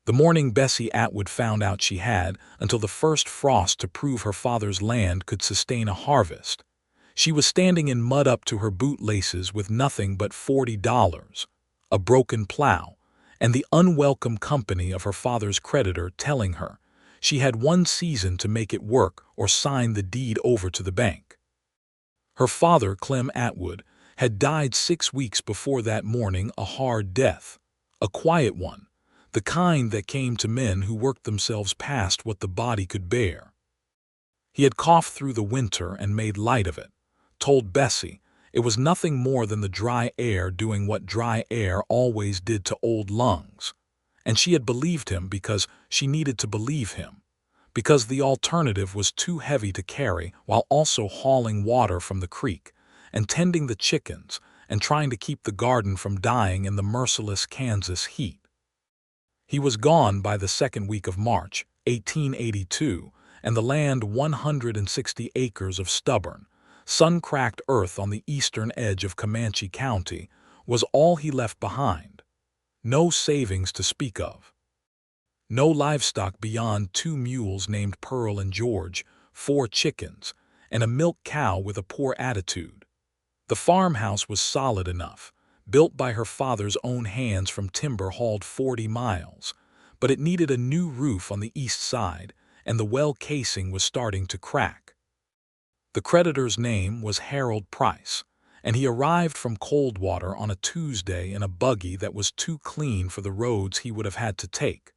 The morning Bessie Atwood found out she had until the first frost to prove her father's land could sustain a harvest. She was standing in mud up to her bootlaces with nothing but $40, a broken plow, and the unwelcome company of her father's creditor telling her she had one season to make it work or sign the deed over to the bank. Her father, Clem Atwood, had died 6 weeks before that morning, a hard death, a quiet one, the kind that came to men who worked themselves past what the body could bear. He had coughed through the winter and made light of it, told Bessie it was nothing more than the dry air doing what dry air always did to old lungs, and she had believed him because she needed to believe him, because the alternative was too heavy to carry while also hauling water from the creek and tending the chickens and trying to keep the garden from dying in the merciless Kansas heat. He was gone by the second week of March, 1882, and the land, 160 acres of stubborn, sun-cracked earth on the eastern edge of Comanche County, was all he left behind. No savings to speak of. No livestock beyond 2 mules named Pearl and George, 4 chickens, and a milk cow with a poor attitude. The farmhouse was solid enough, built by her father's own hands from timber hauled 40 miles, but it needed a new roof on the east side, and the well casing was starting to crack. The creditor's name was Harold Price, and he arrived from Coldwater on a Tuesday in a buggy that was too clean for the roads he would have had to take,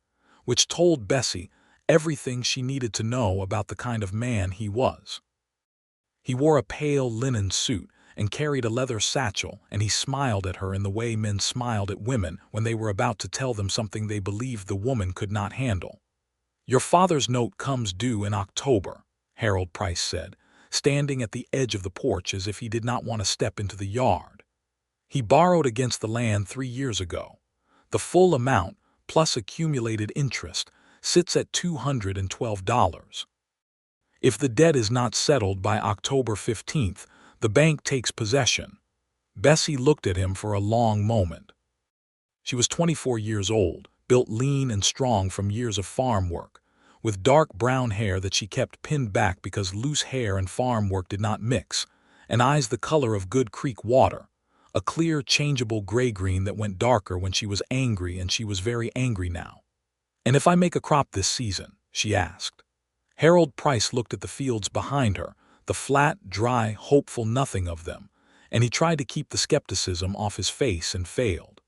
which told Bessie everything she needed to know about the kind of man he was. He wore a pale linen suit and carried a leather satchel, and he smiled at her in the way men smiled at women when they were about to tell them something they believed the woman could not handle. "Your father's note comes due in October," Harold Price said, standing at the edge of the porch as if he did not want to step into the yard. "He borrowed against the land 3 years ago. The full amount, plus accumulated interest, sits at $212. If the debt is not settled by October 15th, the bank takes possession." Bessie looked at him for a long moment. She was 24 years old, built lean and strong from years of farm work, with dark brown hair that she kept pinned back because loose hair and farm work did not mix, and eyes the color of good creek water, a clear, changeable gray-green that went darker when she was angry, and she was very angry now. "And if I make a crop this season?" she asked. Harold Price looked at the fields behind her, the flat, dry, hopeful nothing of them, and he tried to keep the skepticism off his face and failed.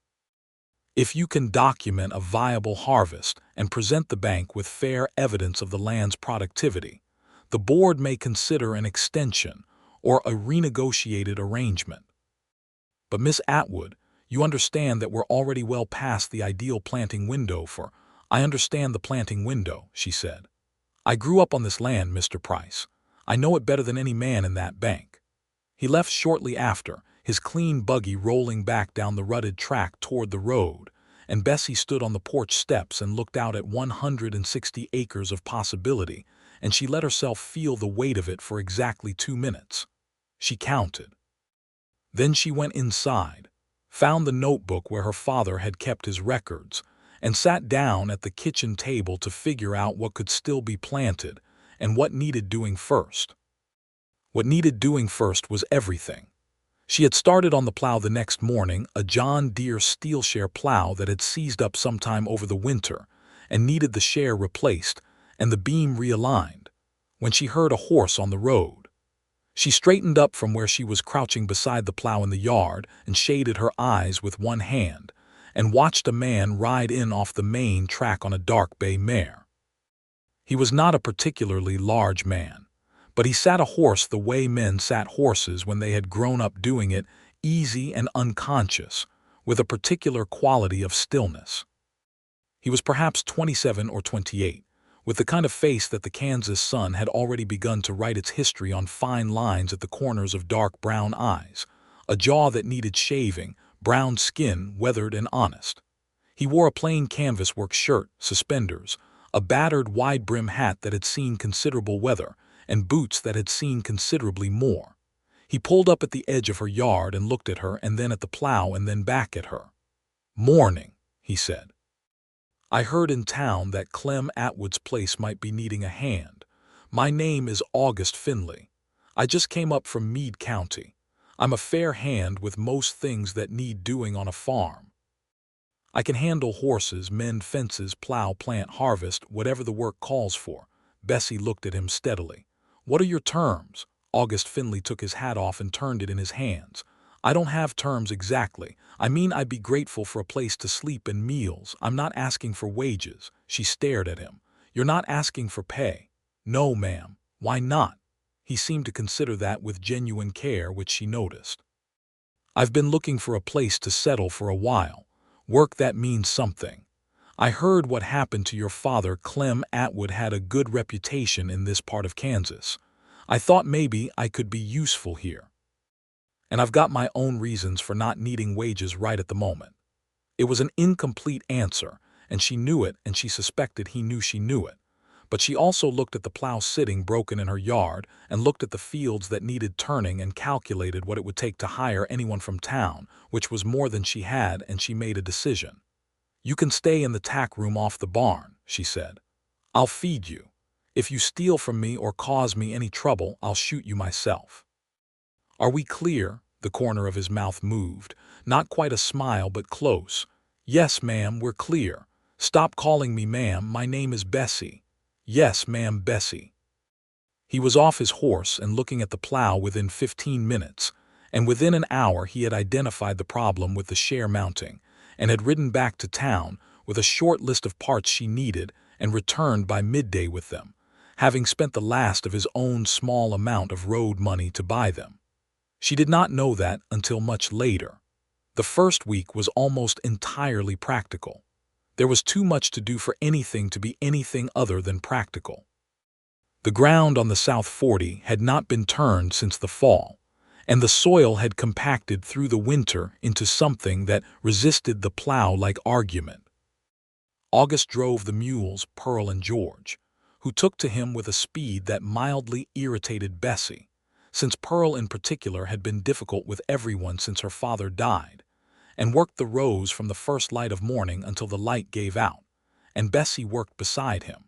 "If you can document a viable harvest and present the bank with fair evidence of the land's productivity, the board may consider an extension or a renegotiated arrangement." "But Miss Atwood, you understand that we're already well past the ideal planting window for—" "I understand the planting window," she said. "I grew up on this land, Mr. Price. I know it better than any man in that bank." He left shortly after, his clean buggy rolling back down the rutted track toward the road, and Bessie stood on the porch steps and looked out at 160 acres of possibility, and she let herself feel the weight of it for exactly 2 minutes. She counted. Then she went inside, found the notebook where her father had kept his records, and sat down at the kitchen table to figure out what could still be planted and what needed doing first. What needed doing first was everything. She had started on the plow the next morning, a John Deere steel share plow that had seized up sometime over the winter and needed the share replaced and the beam realigned, when she heard a horse on the road. She straightened up from where she was crouching beside the plow in the yard and shaded her eyes with one hand and watched a man ride in off the main track on a dark bay mare. He was not a particularly large man, but he sat a horse the way men sat horses when they had grown up doing it, easy and unconscious, with a particular quality of stillness. He was perhaps 27 or 28, with the kind of face that the Kansas sun had already begun to write its history on fine lines at the corners of dark brown eyes, a jaw that needed shaving, brown skin weathered and honest. He wore a plain canvas work shirt, suspenders, a battered wide-brim hat that had seen considerable weather, and boots that had seen considerably more. He pulled up at the edge of her yard and looked at her and then at the plow and then back at her. "Morning," he said. I heard in town that Clem Atwood's place might be needing a hand. My name is August Finley. I just came up from Meade County. I'm a fair hand with most things that need doing on a farm. I can handle horses, mend fences, plow, plant, harvest, whatever the work calls for. Bessie looked at him steadily. What are your terms? August Finley took his hat off and turned it in his hands. I don't have terms exactly. I mean, I'd be grateful for a place to sleep and meals. I'm not asking for wages. She stared at him. You're not asking for pay. No, ma'am. Why not? He seemed to consider that with genuine care, which she noticed. I've been looking for a place to settle for a while. Work that means something. I heard what happened to your father. Clem Atwood had a good reputation in this part of Kansas. I thought maybe I could be useful here. And I've got my own reasons for not needing wages right at the moment. It was an incomplete answer, and she knew it, and she suspected he knew she knew it. But she also looked at the plow sitting broken in her yard, and looked at the fields that needed turning, and calculated what it would take to hire anyone from town, which was more than she had, and she made a decision. You can stay in the tack room off the barn, she said. I'll feed you. If you steal from me or cause me any trouble, I'll shoot you myself. Are we clear? The corner of his mouth moved. Not quite a smile, but close. Yes, ma'am, we're clear. Stop calling me ma'am, my name is Bessie. Yes, ma'am, Bessie. He was off his horse and looking at the plow within 15 minutes, and within an hour he had identified the problem with the share mounting, and had ridden back to town with a short list of parts she needed and returned by midday with them, having spent the last of his own small amount of road money to buy them. She did not know that until much later. The first week was almost entirely practical. There was too much to do for anything to be anything other than practical. The ground on the South 40 had not been turned since the fall, and the soil had compacted through the winter into something that resisted the plow like argument. August drove the mules, Pearl and George, who took to him with a speed that mildly irritated Bessie, since Pearl in particular had been difficult with everyone since her father died, and worked the rows from the first light of morning until the light gave out, and Bessie worked beside him.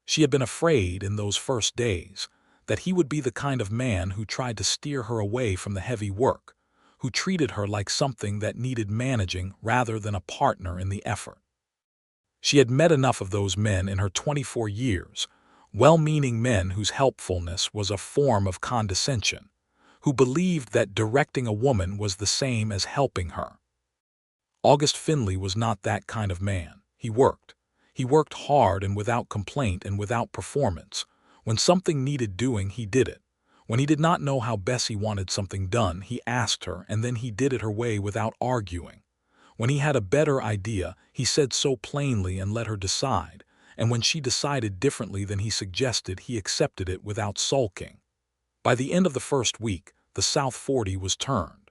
She had been afraid in those first days that he would be the kind of man who tried to steer her away from the heavy work, who treated her like something that needed managing rather than a partner in the effort. She had met enough of those men in her 24 years, well-meaning men whose helpfulness was a form of condescension, who believed that directing a woman was the same as helping her. August Finley was not that kind of man. He worked. He worked hard and without complaint and without performance. When something needed doing, he did it. When he did not know how Bessie wanted something done, he asked her, and then he did it her way without arguing. When he had a better idea, he said so plainly and let her decide, and when she decided differently than he suggested, he accepted it without sulking. By the end of the first week, the South 40 was turned.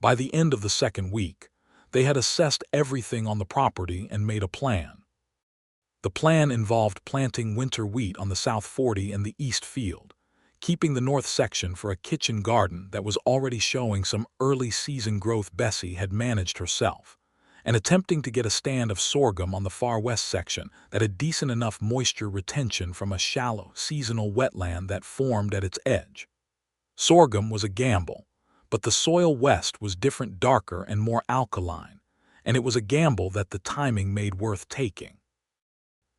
By the end of the second week, they had assessed everything on the property and made a plan. The plan involved planting winter wheat on the South 40 and the East Field, keeping the north section for a kitchen garden that was already showing some early season growth Bessie had managed herself, and attempting to get a stand of sorghum on the far west section that had decent enough moisture retention from a shallow, seasonal wetland that formed at its edge. Sorghum was a gamble, but the soil west was different, darker and more alkaline, and it was a gamble that the timing made worth taking.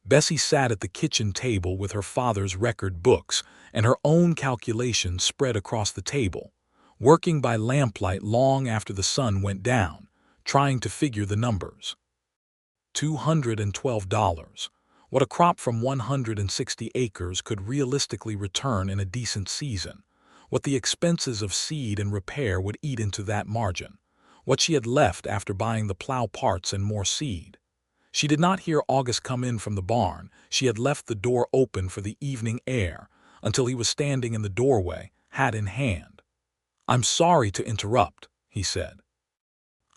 Bessie sat at the kitchen table with her father's record books and her own calculations spread across the table, working by lamplight long after the sun went down, trying to figure the numbers. $212. What a crop from 160 acres could realistically return in a decent season. What the expenses of seed and repair would eat into that margin. What she had left after buying the plow parts and more seed. She did not hear August come in from the barn. She had left the door open for the evening air until he was standing in the doorway, hat in hand. "I'm sorry to interrupt," he said.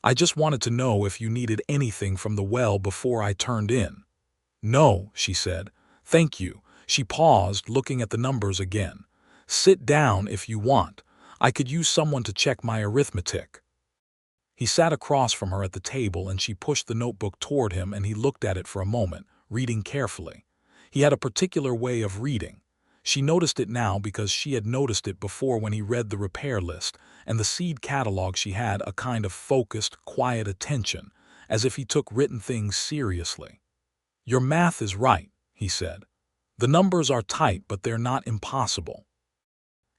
"I just wanted to know if you needed anything from the well before I turned in." "No," she said. "Thank you." She paused, looking at the numbers again. "Sit down if you want. I could use someone to check my arithmetic." He sat across from her at the table and she pushed the notebook toward him and he looked at it for a moment, reading carefully. He had a particular way of reading. She noticed it now because she had noticed it before when he read the repair list, and the seed catalog. She had a kind of focused, quiet attention, as if he took written things seriously. "Your math is right," he said. "The numbers are tight, but they're not impossible.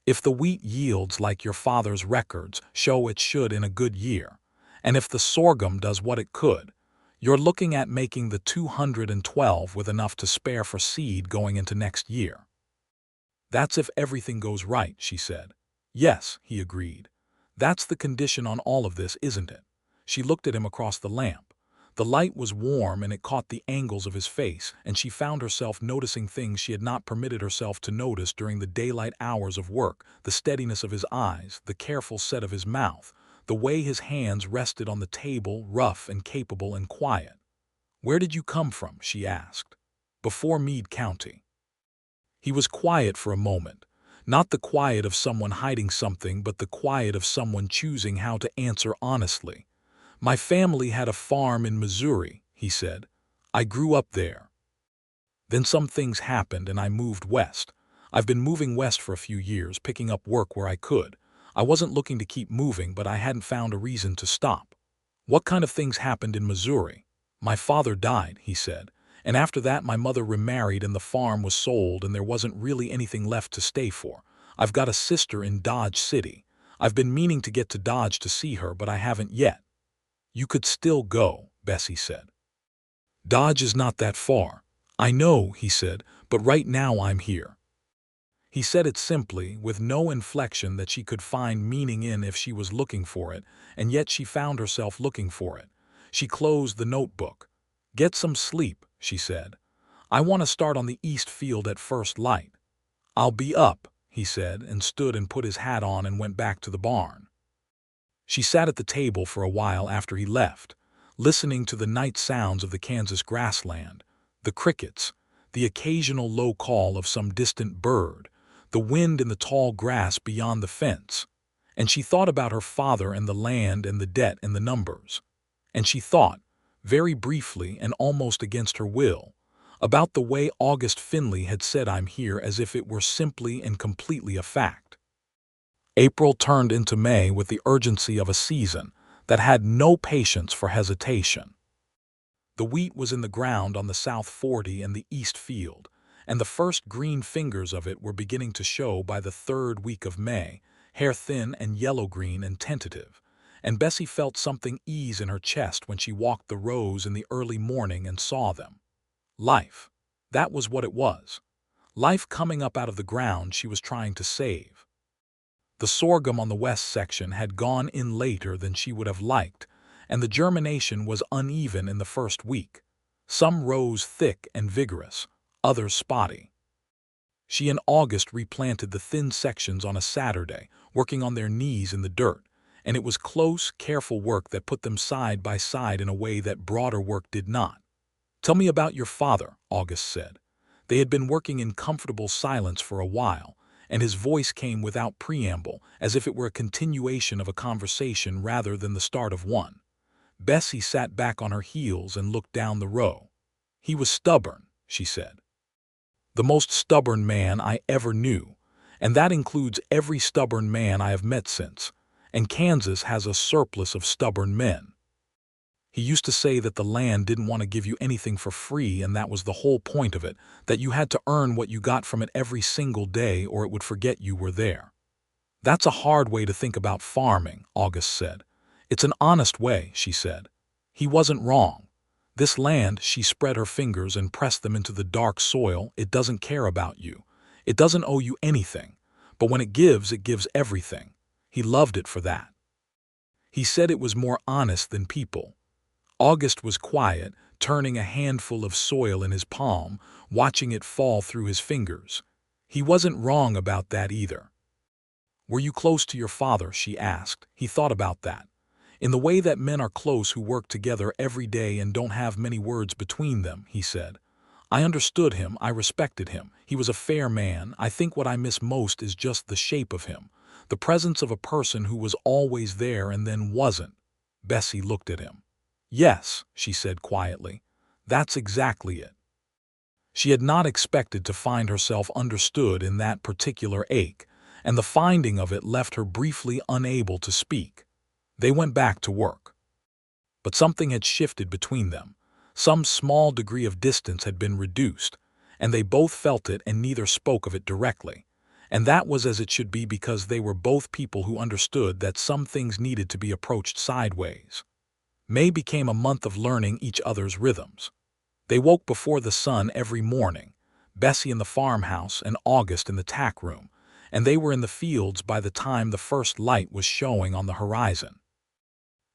If the wheat yields like your father's records show it should in a good year, and if the sorghum does what it could, you're looking at making the 212 with enough to spare for seed going into next year." "That's if everything goes right," she said. "Yes," he agreed. "That's the condition on all of this, isn't it?" She looked at him across the lamp. The light was warm and it caught the angles of his face, and she found herself noticing things she had not permitted herself to notice during the daylight hours of work: the steadiness of his eyes, the careful set of his mouth, the way his hands rested on the table, rough and capable and quiet. "Where did you come from?" she asked. "Before Meade County." He was quiet for a moment, not the quiet of someone hiding something, but the quiet of someone choosing how to answer honestly. "My family had a farm in Missouri," he said. "I grew up there. Then some things happened and I moved west. I've been moving west for a few years, picking up work where I could. I wasn't looking to keep moving, but I hadn't found a reason to stop." "What kind of things happened in Missouri?" "My father died," he said. "And after that my mother remarried and the farm was sold and there wasn't really anything left to stay for. I've got a sister in Dodge City. I've been meaning to get to Dodge to see her, but I haven't yet." "You could still go," Bessie said. "Dodge is not that far." "I know," he said, "but right now I'm here." He said it simply, with no inflection that she could find meaning in if she was looking for it, and yet she found herself looking for it. She closed the notebook. "Get some sleep," she said. "I want to start on the east field at first light." "I'll be up," he said, and stood and put his hat on and went back to the barn. She sat at the table for a while after he left, listening to the night sounds of the Kansas grassland, the crickets, the occasional low call of some distant bird, the wind in the tall grass beyond the fence. And she thought about her father and the land and the debt and the numbers. And she thought, very briefly and almost against her will, about the way August Finley had said "I'm here" as if it were simply and completely a fact. April turned into May with the urgency of a season that had no patience for hesitation. The wheat was in the ground on the South 40 and the East Field, and the first green fingers of it were beginning to show by the third week of May, hair thin and yellow-green and tentative, and Bessie felt something ease in her chest when she walked the rows in the early morning and saw them. Life. That was what it was. Life coming up out of the ground she was trying to save. The sorghum on the west section had gone in later than she would have liked, and the germination was uneven in the first week. Some rose thick and vigorous, others spotty. She and August replanted the thin sections on a Saturday, working on their knees in the dirt, and it was close, careful work that put them side by side in a way that broader work did not. "Tell me about your father," August said. They had been working in comfortable silence for a while, and his voice came without preamble, as if it were a continuation of a conversation rather than the start of one. Bessie sat back on her heels and looked down the row. "He was stubborn," she said. "The most stubborn man I ever knew, and that includes every stubborn man I have met since, and Kansas has a surplus of stubborn men. He used to say that the land didn't want to give you anything for free, and that was the whole point of it, that you had to earn what you got from it every single day or it would forget you were there." "That's a hard way to think about farming," August said. "It's an honest way," she said. He wasn't wrong. This land, she spread her fingers and pressed them into the dark soil, it doesn't care about you. It doesn't owe you anything. But when it gives everything. He loved it for that. He said it was more honest than people. August was quiet, turning a handful of soil in his palm, watching it fall through his fingers. He wasn't wrong about that either. "Were you close to your father?" she asked. He thought about that. "In the way that men are close who work together every day and don't have many words between them," he said. "I understood him, I respected him. He was a fair man. I think what I miss most is just the shape of him, the presence of a person who was always there and then wasn't." Bessie looked at him. "Yes," she said quietly. "That's exactly it." She had not expected to find herself understood in that particular ache, and the finding of it left her briefly unable to speak. They went back to work. But something had shifted between them. Some small degree of distance had been reduced, and they both felt it and neither spoke of it directly. And that was as it should be because they were both people who understood that some things needed to be approached sideways. May became a month of learning each other's rhythms. They woke before the sun every morning, Bessie in the farmhouse and August in the tack room, and they were in the fields by the time the first light was showing on the horizon.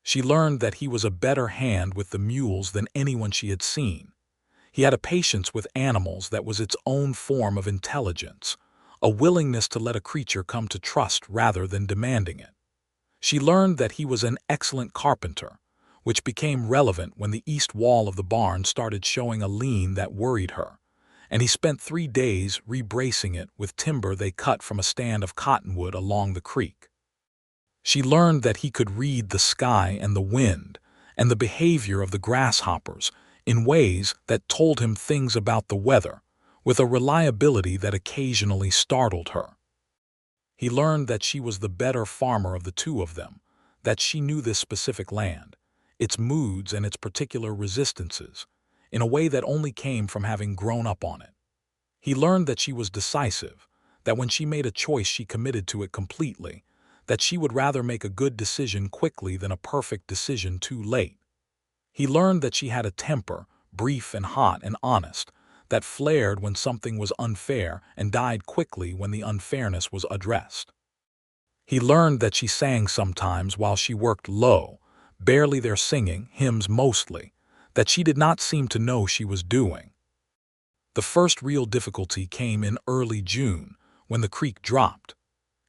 She learned that he was a better hand with the mules than anyone she had seen. He had a patience with animals that was its own form of intelligence, a willingness to let a creature come to trust rather than demanding it. She learned that he was an excellent carpenter, which became relevant when the east wall of the barn started showing a lean that worried her, and he spent 3 days rebracing it with timber they cut from a stand of cottonwood along the creek. She learned that he could read the sky and the wind and the behavior of the grasshoppers in ways that told him things about the weather, with a reliability that occasionally startled her. He learned that she was the better farmer of the two of them, that she knew this specific land, its moods and its particular resistances, in a way that only came from having grown up on it. He learned that she was decisive, that when she made a choice she committed to it completely, that she would rather make a good decision quickly than a perfect decision too late. He learned that she had a temper, brief and hot and honest, that flared when something was unfair and died quickly when the unfairness was addressed. He learned that she sang sometimes while she worked low, barely their singing, hymns mostly, that she did not seem to know she was doing. The first real difficulty came in early June, when the creek dropped.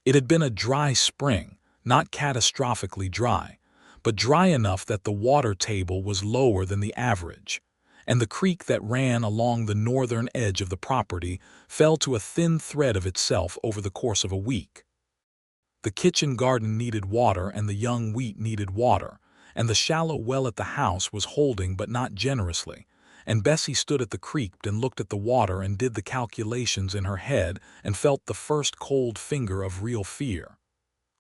It had been a dry spring, not catastrophically dry, but dry enough that the water table was lower than the average, and the creek that ran along the northern edge of the property fell to a thin thread of itself over the course of a week. The kitchen garden needed water and the young wheat needed water, and the shallow well at the house was holding but not generously, and Bessie stood at the creek and looked at the water and did the calculations in her head and felt the first cold finger of real fear.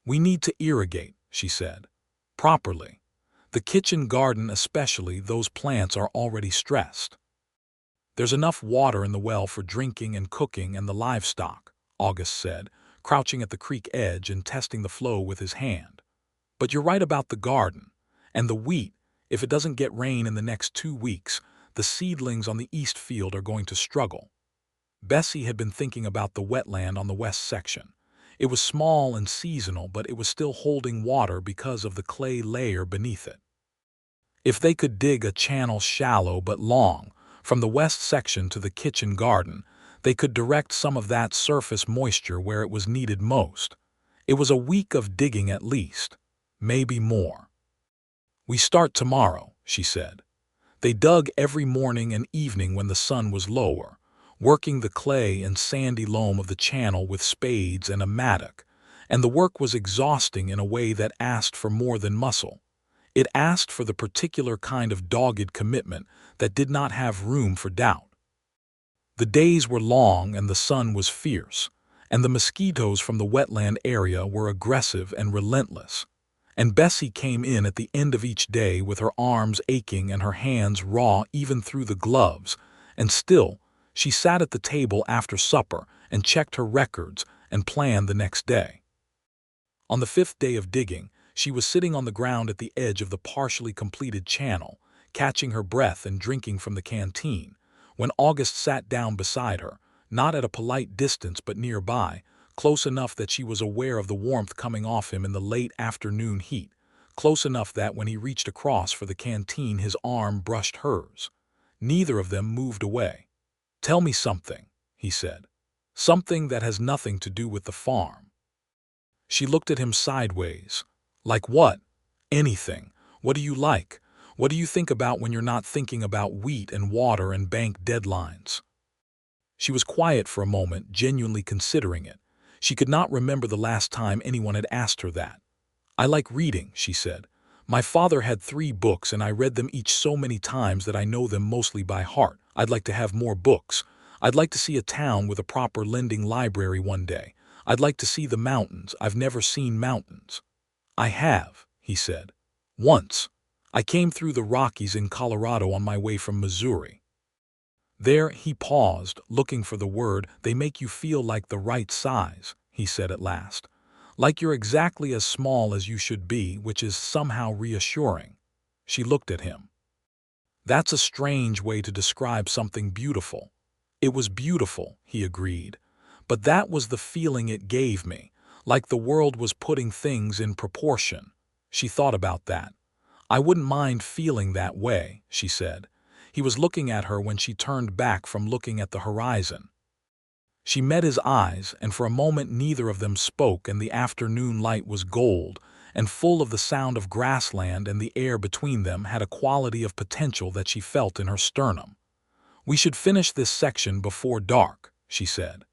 "We need to irrigate," she said, "properly. The kitchen garden especially, those plants are already stressed." "There's enough water in the well for drinking and cooking and the livestock," August said, crouching at the creek edge and testing the flow with his hand. "But you're right about the garden. And the wheat, if it doesn't get rain in the next 2 weeks, the seedlings on the east field are going to struggle." Bessie had been thinking about the wetland on the west section. It was small and seasonal, but it was still holding water because of the clay layer beneath it. If they could dig a channel shallow but long, from the west section to the kitchen garden, they could direct some of that surface moisture where it was needed most. It was a week of digging at least, maybe more. "We start tomorrow," she said. They dug every morning and evening when the sun was lower, working the clay and sandy loam of the channel with spades and a mattock, and the work was exhausting in a way that asked for more than muscle. It asked for the particular kind of dogged commitment that did not have room for doubt. The days were long and the sun was fierce, and the mosquitoes from the wetland area were aggressive and relentless. And Bessie came in at the end of each day with her arms aching and her hands raw even through the gloves, and still, she sat at the table after supper and checked her records and planned the next day. On the 5th day of digging, she was sitting on the ground at the edge of the partially completed channel, catching her breath and drinking from the canteen, when August sat down beside her, not at a polite distance but nearby, close enough that she was aware of the warmth coming off him in the late afternoon heat, close enough that when he reached across for the canteen his arm brushed hers. Neither of them moved away. "Tell me something," he said. "Something that has nothing to do with the farm." She looked at him sideways. "Like what?" "Anything. What do you like? What do you think about when you're not thinking about wheat and water and bank deadlines?" She was quiet for a moment, genuinely considering it. She could not remember the last time anyone had asked her that. "I like reading," she said, My father had 3 books and I read them each so many times that I know them mostly by heart. I'd like to have more books. I'd like to see a town with a proper lending library one day. I'd like to see the mountains. I've never seen mountains. I have, he said. Once. I came through the Rockies in Colorado on my way from Missouri. There he paused, looking for the word. They make you feel like the right size, he said at last. Like you're exactly as small as you should be, which is somehow reassuring. She looked at him. That's a strange way to describe something beautiful. It was beautiful, he agreed. But that was the feeling it gave me, like the world was putting things in proportion. She thought about that. I wouldn't mind feeling that way, she said. He was looking at her when she turned back from looking at the horizon. She met his eyes, and for a moment neither of them spoke, and the afternoon light was gold and full of the sound of grassland, and the air between them had a quality of potential that she felt in her sternum. We should finish this section before dark, she said.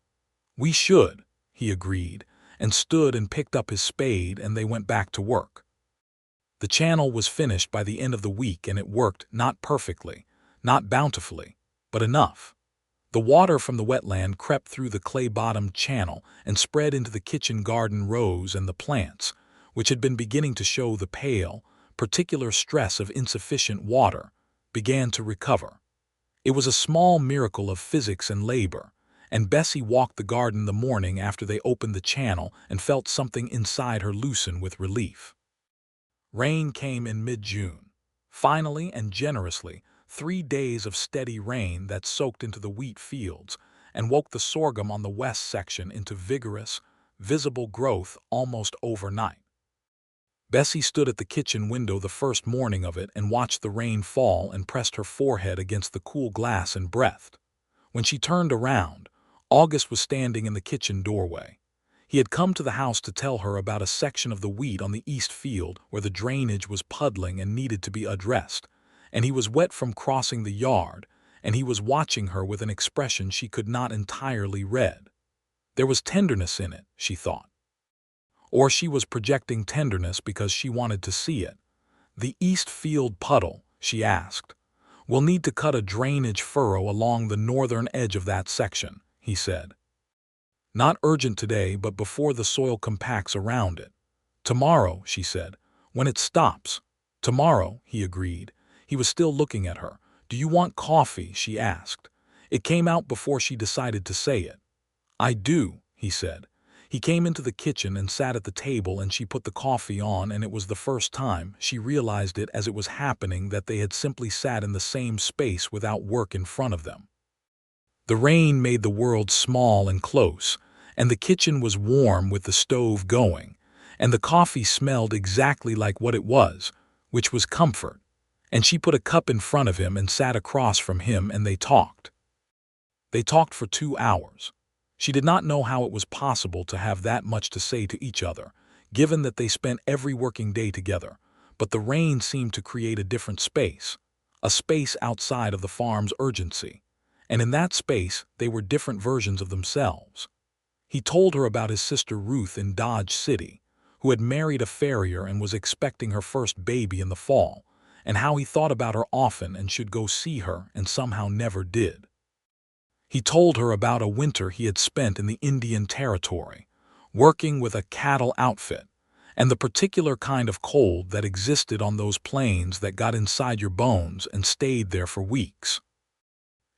We should, he agreed, and stood and picked up his spade, and they went back to work. The channel was finished by the end of the week, and it worked not perfectly, not bountifully, but enough. The water from the wetland crept through the clay-bottomed channel and spread into the kitchen garden rows, and the plants, which had been beginning to show the pale, particular stress of insufficient water, began to recover. It was a small miracle of physics and labor, and Bessie walked the garden the morning after they opened the channel and felt something inside her loosen with relief. Rain came in mid-June. Finally and generously, 3 days of steady rain that soaked into the wheat fields and woke the sorghum on the west section into vigorous, visible growth almost overnight. Bessie stood at the kitchen window the first morning of it and watched the rain fall and pressed her forehead against the cool glass and breathed. When she turned around, August was standing in the kitchen doorway. He had come to the house to tell her about a section of the wheat on the east field where the drainage was puddling and needed to be addressed, and he was wet from crossing the yard, and he was watching her with an expression she could not entirely read. There was tenderness in it, she thought. Or she was projecting tenderness because she wanted to see it. The east field puddle, she asked. We'll need to cut a drainage furrow along the northern edge of that section, he said. Not urgent today, but before the soil compacts around it. Tomorrow, she said, when it stops. Tomorrow, he agreed. He was still looking at her. Do you want coffee? She asked. It came out before she decided to say it. I do, he said. He came into the kitchen and sat at the table, and she put the coffee on, and it was the first time she realized it as it was happening that they had simply sat in the same space without work in front of them. The rain made the world small and close, and the kitchen was warm with the stove going, and the coffee smelled exactly like what it was, which was comfort, and she put a cup in front of him and sat across from him, and they talked. They talked for 2 hours. She did not know how it was possible to have that much to say to each other, given that they spent every working day together, but the rain seemed to create a different space, a space outside of the farm's urgency, and in that space they were different versions of themselves. He told her about his sister Ruth in Dodge City, who had married a farrier and was expecting her first baby in the fall, and how he thought about her often and should go see her and somehow never did. He told her about a winter he had spent in the Indian Territory, working with a cattle outfit, and the particular kind of cold that existed on those plains that got inside your bones and stayed there for weeks.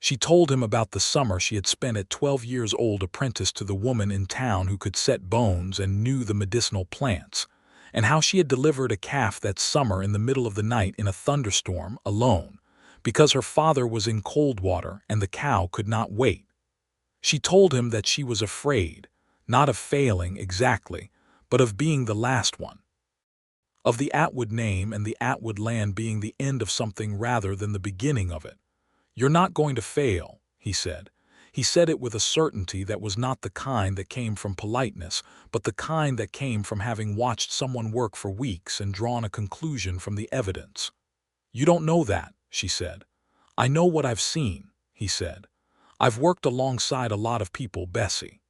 She told him about the summer she had spent at 12 years old apprenticed to the woman in town who could set bones and knew the medicinal plants, and how she had delivered a calf that summer in the middle of the night in a thunderstorm alone, because her father was in cold water and the cow could not wait. She told him that she was afraid, not of failing exactly, but of being the last one. Of the Atwood name and the Atwood land being the end of something rather than the beginning of it. You're not going to fail, he said. He said it with a certainty that was not the kind that came from politeness, but the kind that came from having watched someone work for weeks and drawn a conclusion from the evidence. You don't know that, she said. I know what I've seen, he said. I've worked alongside a lot of people, Bessie.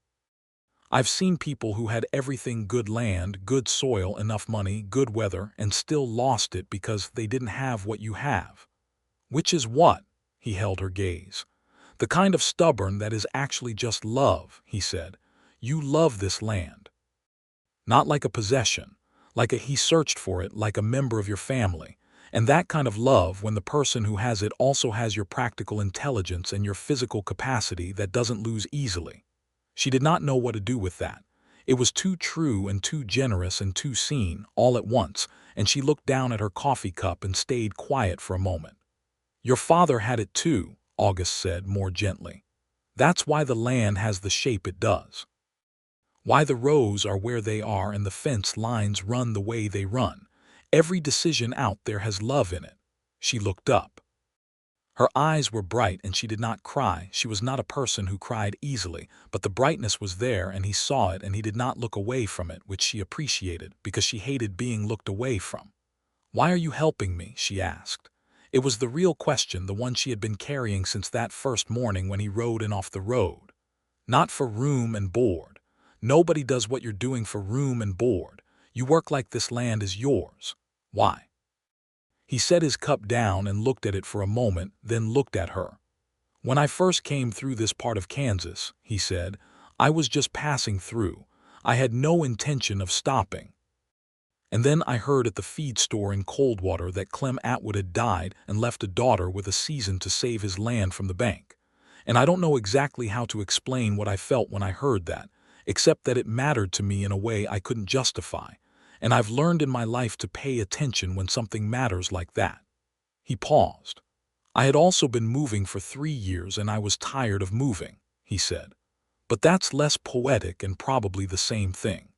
I've seen people who had everything: good land, good soil, enough money, good weather, and still lost it because they didn't have what you have. Which is what? He held her gaze. The kind of stubborn that is actually just love, he said. You love this land. Not like a possession, he searched for it like a member of your family. And that kind of love, when the person who has it also has your practical intelligence and your physical capacity, that doesn't lose easily. She did not know what to do with that. It was too true and too generous and too seen, all at once, and she looked down at her coffee cup and stayed quiet for a moment. Your father had it too, August said more gently. That's why the land has the shape it does. Why the rows are where they are and the fence lines run the way they run. Every decision out there has love in it. She looked up. Her eyes were bright and she did not cry. She was not a person who cried easily, but the brightness was there and he saw it and he did not look away from it, which she appreciated because she hated being looked away from. Why are you helping me? She asked. It was the real question, the one she had been carrying since that first morning when he rode in off the road. Not for room and board. Nobody does what you're doing for room and board. You work like this land is yours. Why? He set his cup down and looked at it for a moment, then looked at her. When I first came through this part of Kansas, he said, I was just passing through. I had no intention of stopping. And then I heard at the feed store in Coldwater that Clem Atwood had died and left a daughter with a season to save his land from the bank. And I don't know exactly how to explain what I felt when I heard that, except that it mattered to me in a way I couldn't justify. And I've learned in my life to pay attention when something matters like that. He paused. I had also been moving for 3 years and I was tired of moving, he said. But that's less poetic and probably the same thing.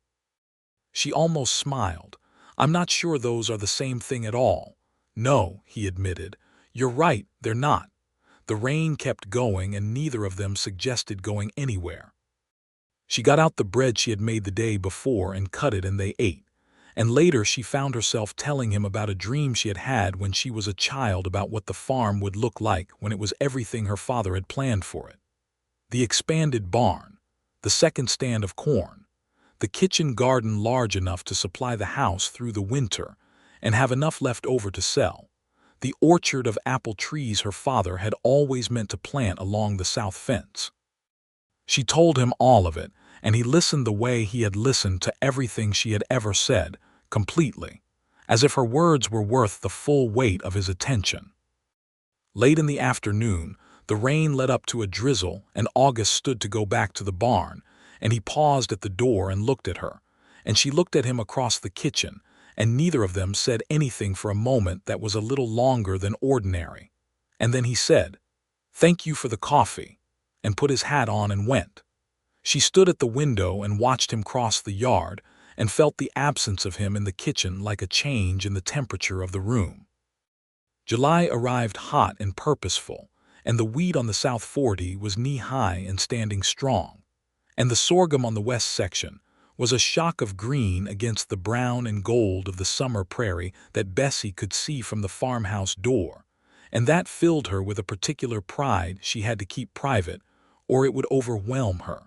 She almost smiled. I'm not sure those are the same thing at all. No, he admitted. You're right, they're not. The rain kept going and neither of them suggested going anywhere. She got out the bread she had made the day before and cut it and they ate. And later she found herself telling him about a dream she had had when she was a child about what the farm would look like when it was everything her father had planned for it. The expanded barn, the second stand of corn, the kitchen garden large enough to supply the house through the winter and have enough left over to sell, the orchard of apple trees her father had always meant to plant along the south fence. She told him all of it, and he listened the way he had listened to everything she had ever said, completely, as if her words were worth the full weight of his attention. Late in the afternoon, the rain led up to a drizzle, and August stood to go back to the barn, and he paused at the door and looked at her, and she looked at him across the kitchen, and neither of them said anything for a moment that was a little longer than ordinary. And then he said, "Thank you for the coffee," and put his hat on and went. She stood at the window and watched him cross the yard and felt the absence of him in the kitchen like a change in the temperature of the room. July arrived hot and purposeful, and the wheat on the South 40 was knee-high and standing strong, and the sorghum on the west section was a shock of green against the brown and gold of the summer prairie that Bessie could see from the farmhouse door, and that filled her with a particular pride she had to keep private, or it would overwhelm her.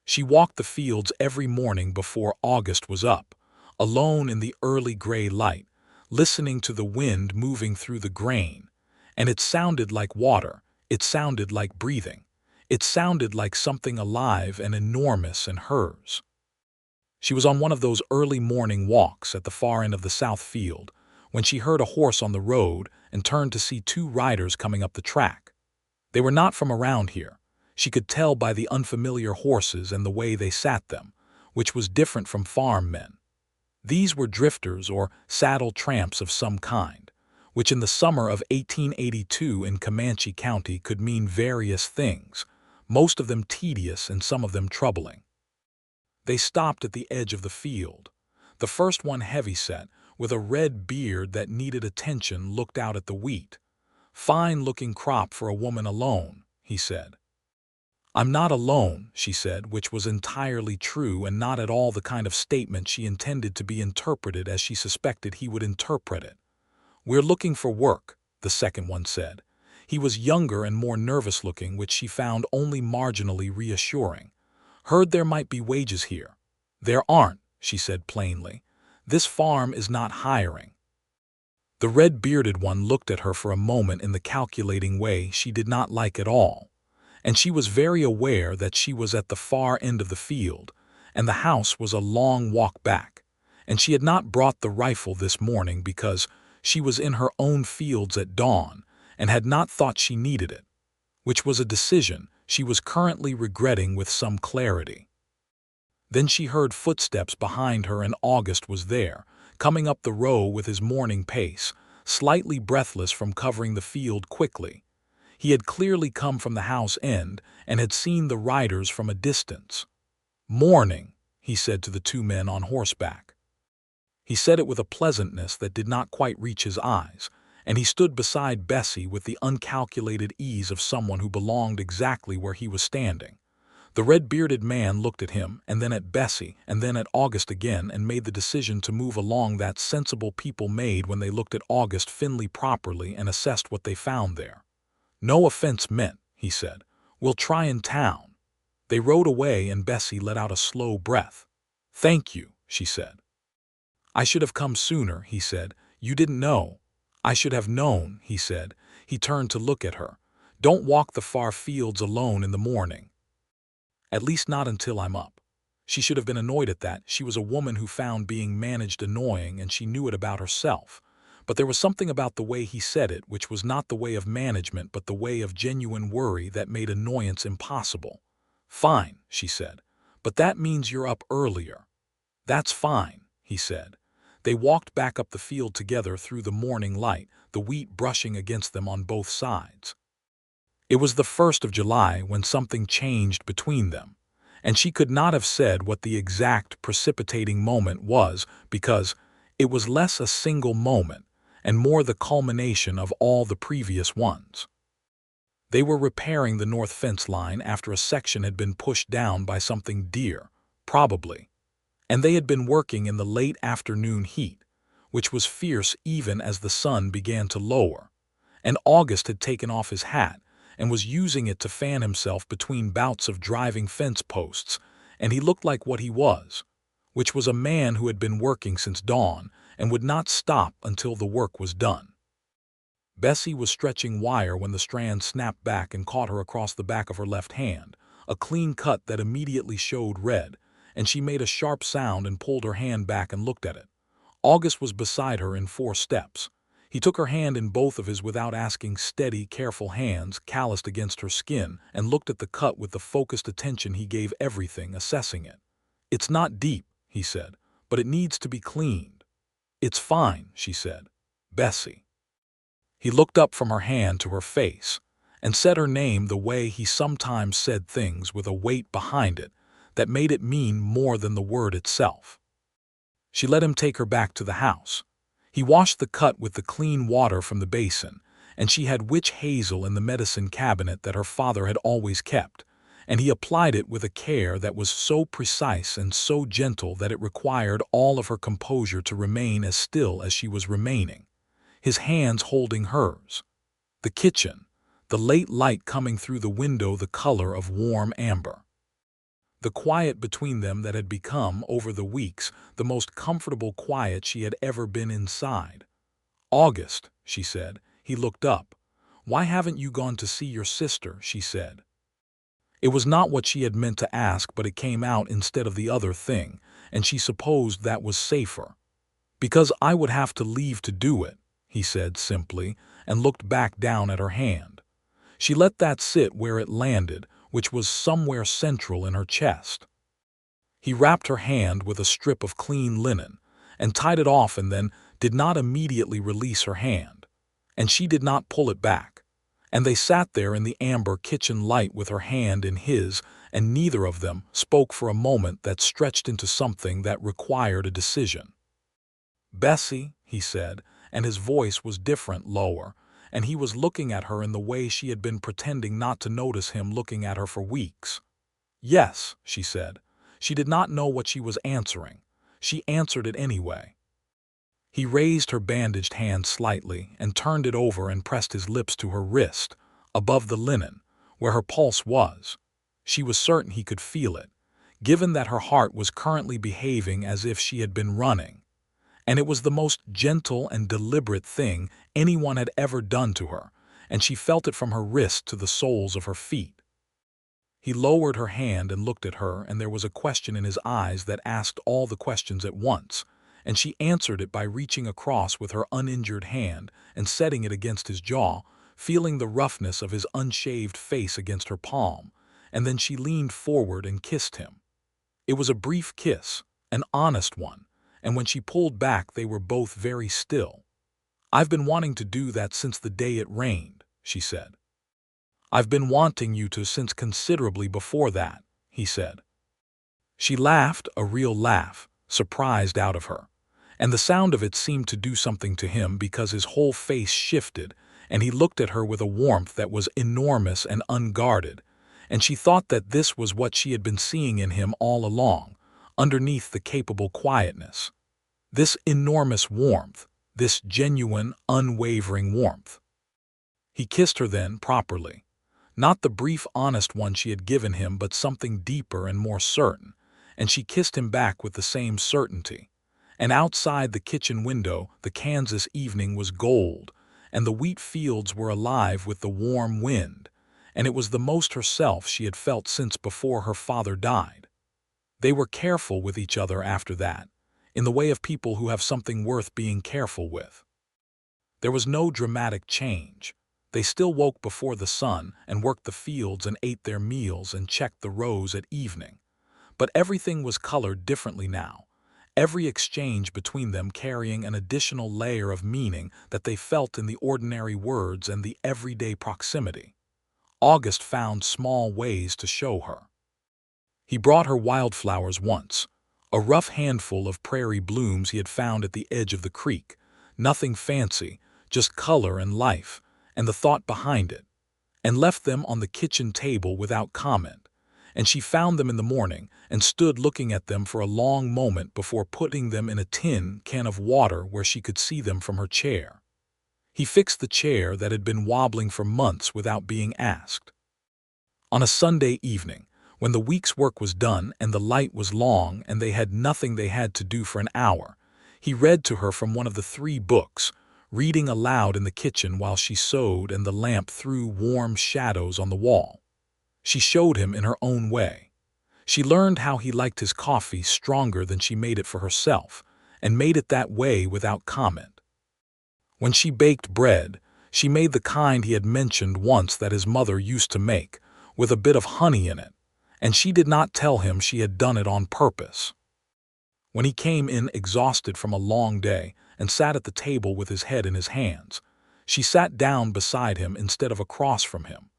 She walked the fields every morning before August was up, alone in the early gray light, listening to the wind moving through the grain, and it sounded like water, it sounded like breathing, it sounded like something alive and enormous and hers. She was on one of those early morning walks at the far end of the south field when she heard a horse on the road and turned to see 2 riders coming up the track. They were not from around here. She could tell by the unfamiliar horses and the way they sat them, which was different from farm men. These were drifters or saddle tramps of some kind, which in the summer of 1882 in Comanche County could mean various things, most of them tedious and some of them troubling. They stopped at the edge of the field. The first one, heavyset, with a red beard that needed attention, looked out at the wheat. "Fine-looking crop for a woman alone," he said. "I'm not alone," she said, which was entirely true and not at all the kind of statement she intended to be interpreted as she suspected he would interpret it. "We're looking for work," the second one said. He was younger and more nervous-looking, which she found only marginally reassuring. Heard there might be wages here. There aren't, she said plainly. This farm is not hiring. The red-bearded one looked at her for a moment in the calculating way she did not like at all, and she was very aware that she was at the far end of the field, and the house was a long walk back, and she had not brought the rifle this morning because she was in her own fields at dawn and had not thought she needed it, which was a decision she was currently regretting with some clarity. Then she heard footsteps behind her, and August was there, coming up the row with his morning pace, slightly breathless from covering the field quickly. He had clearly come from the house end and had seen the riders from a distance. "Morning," he said to the two men on horseback. He said it with a pleasantness that did not quite reach his eyes, and he stood beside Bessie with the uncalculated ease of someone who belonged exactly where he was standing. The red-bearded man looked at him, and then at Bessie, and then at August again, and made the decision to move along that sensible people made when they looked at August Finley properly and assessed what they found there. "No offense meant," he said. "We'll try in town." They rode away, and Bessie let out a slow breath. "Thank you," she said. "I should have come sooner," he said. "You didn't know." "I should have known," he said. He turned to look at her. "Don't walk the far fields alone in the morning. At least not until I'm up." She should have been annoyed at that. She was a woman who found being managed annoying, and she knew it about herself. But there was something about the way he said it which was not the way of management but the way of genuine worry that made annoyance impossible. "Fine," she said. "But that means you're up earlier." "That's fine," he said. They walked back up the field together through the morning light, the wheat brushing against them on both sides. It was the 1st of July when something changed between them, and she could not have said what the exact precipitating moment was because it was less a single moment and more the culmination of all the previous ones. They were repairing the north fence line after a section had been pushed down by something dear, probably, and they had been working in the late afternoon heat, which was fierce even as the sun began to lower, and August had taken off his hat and was using it to fan himself between bouts of driving fence posts, and he looked like what he was, which was a man who had been working since dawn and would not stop until the work was done. Bessie was stretching wire when the strand snapped back and caught her across the back of her left hand, a clean cut that immediately showed red, and she made a sharp sound and pulled her hand back and looked at it. August was beside her in 4 steps. He took her hand in both of his without asking, steady, careful hands calloused against her skin, and looked at the cut with the focused attention he gave everything, assessing it. "It's not deep," he said, "but it needs to be cleaned." "It's fine," she said. "Bessie." He looked up from her hand to her face and said her name the way he sometimes said things, with a weight behind it that made it mean more than the word itself. She let him take her back to the house. He washed the cut with the clean water from the basin, and she had witch hazel in the medicine cabinet that her father had always kept, and he applied it with a care that was so precise and so gentle that it required all of her composure to remain as still as she was remaining, his hands holding hers. The kitchen, the late light coming through the window the color of warm amber. The quiet between them that had become, over the weeks, the most comfortable quiet she had ever been inside. "August," she said. He looked up. "Why haven't you gone to see your sister?" she said. It was not what she had meant to ask, but it came out instead of the other thing, and she supposed that was safer. "Because I would have to leave to do it," he said simply, and looked back down at her hand. She let that sit where it landed, which was somewhere central in her chest. He wrapped her hand with a strip of clean linen and tied it off, and then did not immediately release her hand, and she did not pull it back, and they sat there in the amber kitchen light with her hand in his, and neither of them spoke for a moment that stretched into something that required a decision. "Bessie," he said, and his voice was different, lower, and he was looking at her in the way she had been pretending not to notice him looking at her for weeks. "Yes," she said. She did not know what she was answering. She answered it anyway. He raised her bandaged hand slightly and turned it over and pressed his lips to her wrist, above the linen, where her pulse was. She was certain he could feel it, given that her heart was currently behaving as if she had been running, and it was the most gentle and deliberate thing anyone had ever done to her, and she felt it from her wrist to the soles of her feet. He lowered her hand and looked at her, and there was a question in his eyes that asked all the questions at once, and she answered it by reaching across with her uninjured hand and setting it against his jaw, feeling the roughness of his unshaved face against her palm, and then she leaned forward and kissed him. It was a brief kiss, an honest one, and when she pulled back they were both very still. "I've been wanting to do that since the day it rained," she said. "I've been wanting you to since considerably before that," he said. She laughed, a real laugh, surprised out of her, and the sound of it seemed to do something to him because his whole face shifted, and he looked at her with a warmth that was enormous and unguarded, and she thought that this was what she had been seeing in him all along, underneath the capable quietness. This enormous warmth, this genuine, unwavering warmth. He kissed her then, properly. Not the brief, honest one she had given him, but something deeper and more certain, and she kissed him back with the same certainty. And outside the kitchen window, the Kansas evening was gold, and the wheat fields were alive with the warm wind, and it was the most herself she had felt since before her father died. They were careful with each other after that, in the way of people who have something worth being careful with. There was no dramatic change. They still woke before the sun and worked the fields and ate their meals and checked the rows at evening. But everything was colored differently now, every exchange between them carrying an additional layer of meaning that they felt in the ordinary words and the everyday proximity. August found small ways to show her. He brought her wildflowers once, a rough handful of prairie blooms he had found at the edge of the creek, nothing fancy, just color and life, and the thought behind it, and left them on the kitchen table without comment, and she found them in the morning and stood looking at them for a long moment before putting them in a tin can of water where she could see them from her chair. He fixed the chair that had been wobbling for months without being asked. On a Sunday evening, when the week's work was done and the light was long and they had nothing they had to do for an hour, he read to her from one of the 3 books, reading aloud in the kitchen while she sewed and the lamp threw warm shadows on the wall. She showed him in her own way. She learned how he liked his coffee stronger than she made it for herself, and made it that way without comment. When she baked bread, she made the kind he had mentioned once that his mother used to make, with a bit of honey in it, and she did not tell him she had done it on purpose. When he came in exhausted from a long day and sat at the table with his head in his hands, she sat down beside him instead of across from him,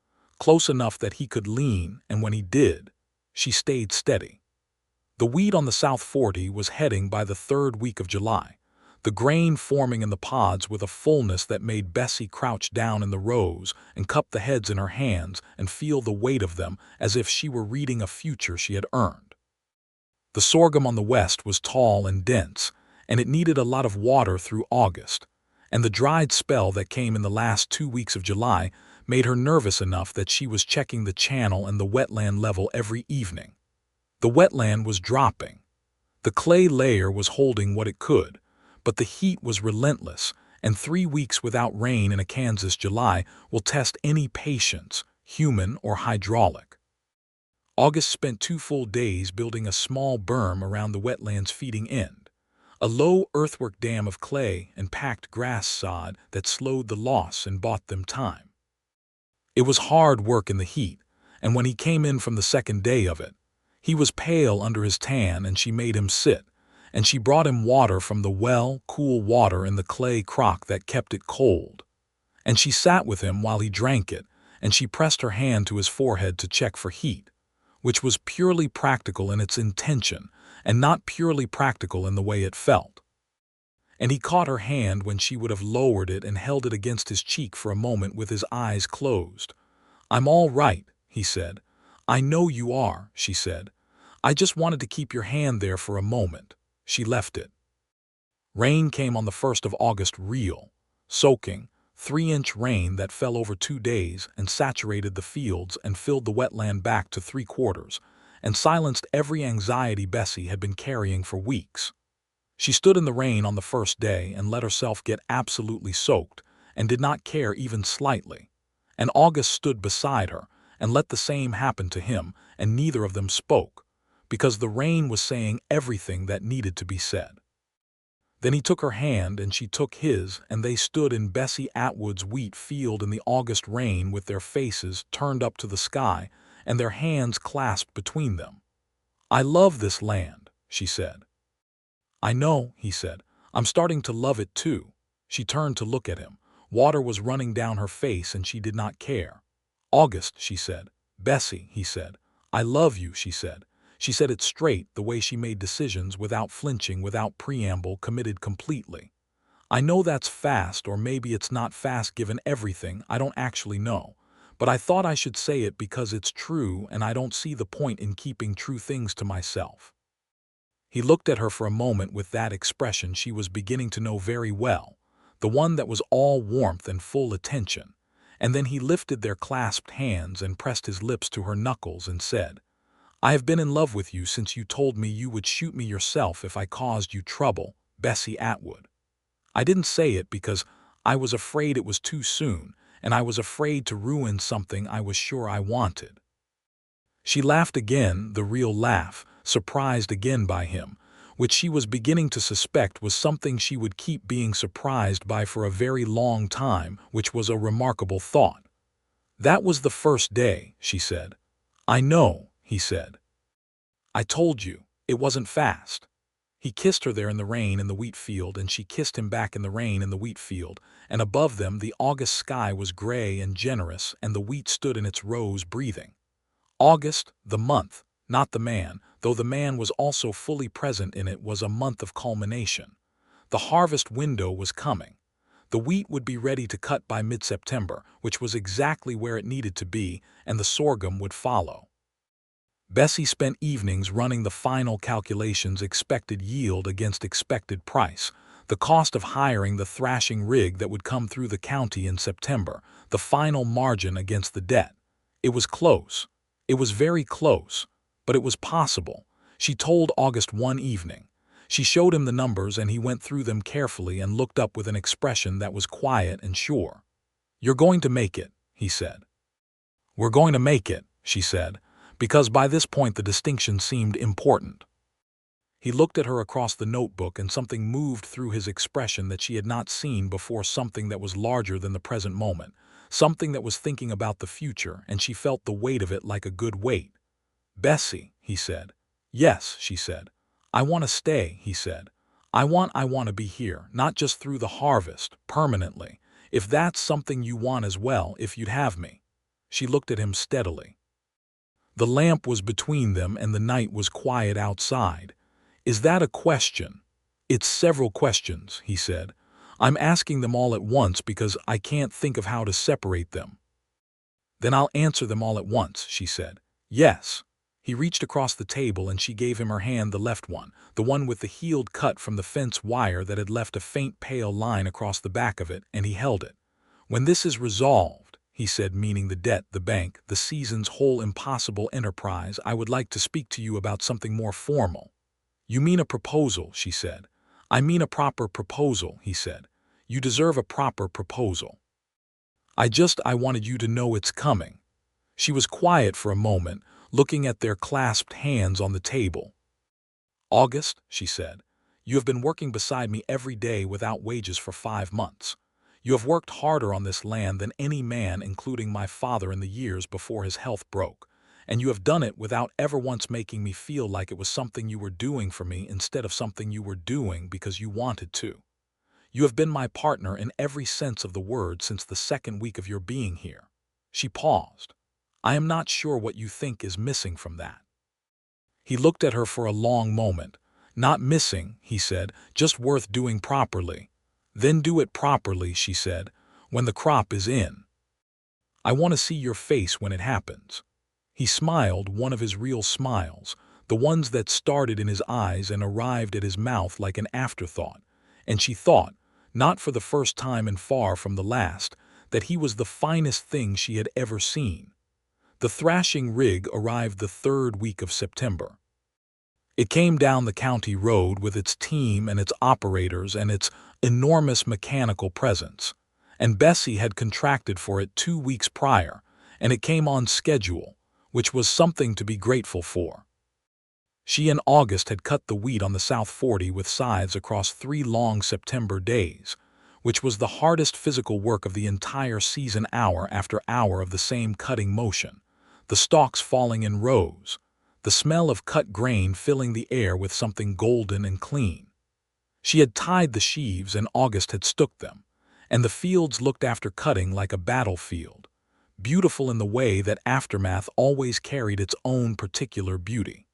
close enough that he could lean, and when he did, she stayed steady. The wheat on the South 40 was heading by the 3rd week of July, the grain forming in the pods with a fullness that made Bessie crouch down in the rows and cup the heads in her hands and feel the weight of them as if she were reading a future she had earned. The sorghum on the west was tall and dense, and it needed a lot of water through August, and the dried spell that came in the last 2 weeks of July made her nervous enough that she was checking the channel and the wetland level every evening. The wetland was dropping. The clay layer was holding what it could, but the heat was relentless, and 3 weeks without rain in a Kansas July will test any patience, human or hydraulic. August spent 2 full days building a small berm around the wetland's feeding end, a low earthwork dam of clay and packed grass sod that slowed the loss and bought them time. It was hard work in the heat, and when he came in from the 2nd day of it, he was pale under his tan, and she made him sit, and she brought him water from the well, cool water in the clay crock that kept it cold. And she sat with him while he drank it, and she pressed her hand to his forehead to check for heat, which was purely practical in its intention and not purely practical in the way it felt. And he caught her hand when she would have lowered it and held it against his cheek for a moment with his eyes closed. "I'm all right," he said. "I know you are," she said. "I just wanted to keep your hand there for a moment." She left it. Rain came on the 1st of August, real, soaking, 3-inch rain that fell over 2 days and saturated the fields and filled the wetland back to 3/4, and silenced every anxiety Bessie had been carrying for weeks. She stood in the rain on the first day and let herself get absolutely soaked, and did not care even slightly. And August stood beside her and let the same happen to him, and neither of them spoke, because the rain was saying everything that needed to be said. Then he took her hand and she took his, and they stood in Bessie Atwood's wheat field in the August rain with their faces turned up to the sky and their hands clasped between them. "I love this land," she said. "I know," he said. "I'm starting to love it too." She turned to look at him. Water was running down her face and she did not care. "August," she said. "Bessie," he said. "I love you," she said. She said it straight, the way she made decisions, without flinching, without preamble, committed completely. "I know that's fast, or maybe it's not fast given everything, I don't actually know. But I thought I should say it because it's true, and I don't see the point in keeping true things to myself." He looked at her for a moment with that expression she was beginning to know very well, the one that was all warmth and full attention, and then he lifted their clasped hands and pressed his lips to her knuckles and said, "I have been in love with you since you told me you would shoot me yourself if I caused you trouble, Bessie Atwood. I didn't say it because I was afraid it was too soon, and I was afraid to ruin something I was sure I wanted." She laughed again, the real laugh, surprised again by him, which she was beginning to suspect was something she would keep being surprised by for a very long time, which was a remarkable thought. "That was the first day," she said. "I know," he said. "I told you, it wasn't fast." He kissed her there in the rain in the wheat field, and she kissed him back in the rain in the wheat field, and above them the August sky was gray and generous, and the wheat stood in its rows breathing. August, the month, not the man, though the man was also fully present in it, was a month of culmination. The harvest window was coming. The wheat would be ready to cut by mid-September, which was exactly where it needed to be, and the sorghum would follow. Bessie spent evenings running the final calculations, expected yield against expected price, the cost of hiring the thrashing rig that would come through the county in September, the final margin against the debt. It was close. It was very close, but it was possible. She told August one evening. She showed him the numbers and he went through them carefully and looked up with an expression that was quiet and sure. "You're going to make it," he said. "We're going to make it," she said, because by this point the distinction seemed important. He looked at her across the notebook and something moved through his expression that she had not seen before, something that was larger than the present moment, something that was thinking about the future, and she felt the weight of it like a good weight. "Bessie," he said. "Yes," she said. "I want to stay," he said. I want to be here, not just through the harvest, permanently. If that's something you want as well, if you'd have me." She looked at him steadily. The lamp was between them and the night was quiet outside. "Is that a question?" "It's several questions," he said. "I'm asking them all at once because I can't think of how to separate them." "Then I'll answer them all at once," she said. "Yes." He reached across the table and she gave him her hand, the left one, the one with the healed cut from the fence wire that had left a faint pale line across the back of it, and he held it. "When this is resolved," he said, meaning the debt, the bank, the season's whole impossible enterprise, "I would like to speak to you about something more formal." "You mean a proposal," she said. "I mean a proper proposal," he said. "You deserve a proper proposal. I wanted you to know it's coming." She was quiet for a moment, looking at their clasped hands on the table. "August," she said, "you have been working beside me every day without wages for 5 months. You have worked harder on this land than any man, including my father, in the years before his health broke. And you have done it without ever once making me feel like it was something you were doing for me instead of something you were doing because you wanted to. You have been my partner in every sense of the word since the second week of your being here." She paused. "I am not sure what you think is missing from that." He looked at her for a long moment. "Not missing," he said, "just worth doing properly." "Then do it properly," she said, "when the crop is in. I want to see your face when it happens." He smiled, one of his real smiles, the ones that started in his eyes and arrived at his mouth like an afterthought, and she thought, not for the first time and far from the last, that he was the finest thing she had ever seen. The thrashing rig arrived the third week of September. It came down the county road with its team and its operators and its enormous mechanical presence. And Bessie had contracted for it 2 weeks prior, and it came on schedule, which was something to be grateful for. She and August had cut the wheat on the South 40 with scythes across 3 long September days, which was the hardest physical work of the entire season, hour after hour of the same cutting motion, the stalks falling in rows, the smell of cut grain filling the air with something golden and clean. She had tied the sheaves and August had stooked them, and the fields looked after cutting like a battlefield, beautiful in the way that aftermath always carried its own particular beauty.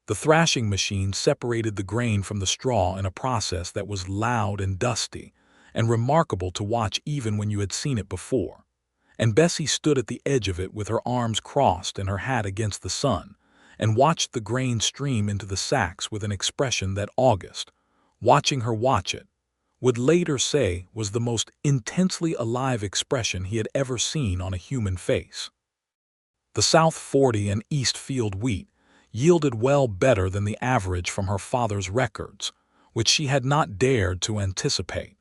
The thrashing machine separated the grain from the straw in a process that was loud and dusty, and remarkable to watch even when you had seen it before. And Bessie stood at the edge of it with her arms crossed and her hat against the sun, and watched the grain stream into the sacks with an expression that August, watching her watch it, would later say was the most intensely alive expression he had ever seen on a human face. The South 40 and East Field wheat yielded well better than the average from her father's records, which she had not dared to anticipate.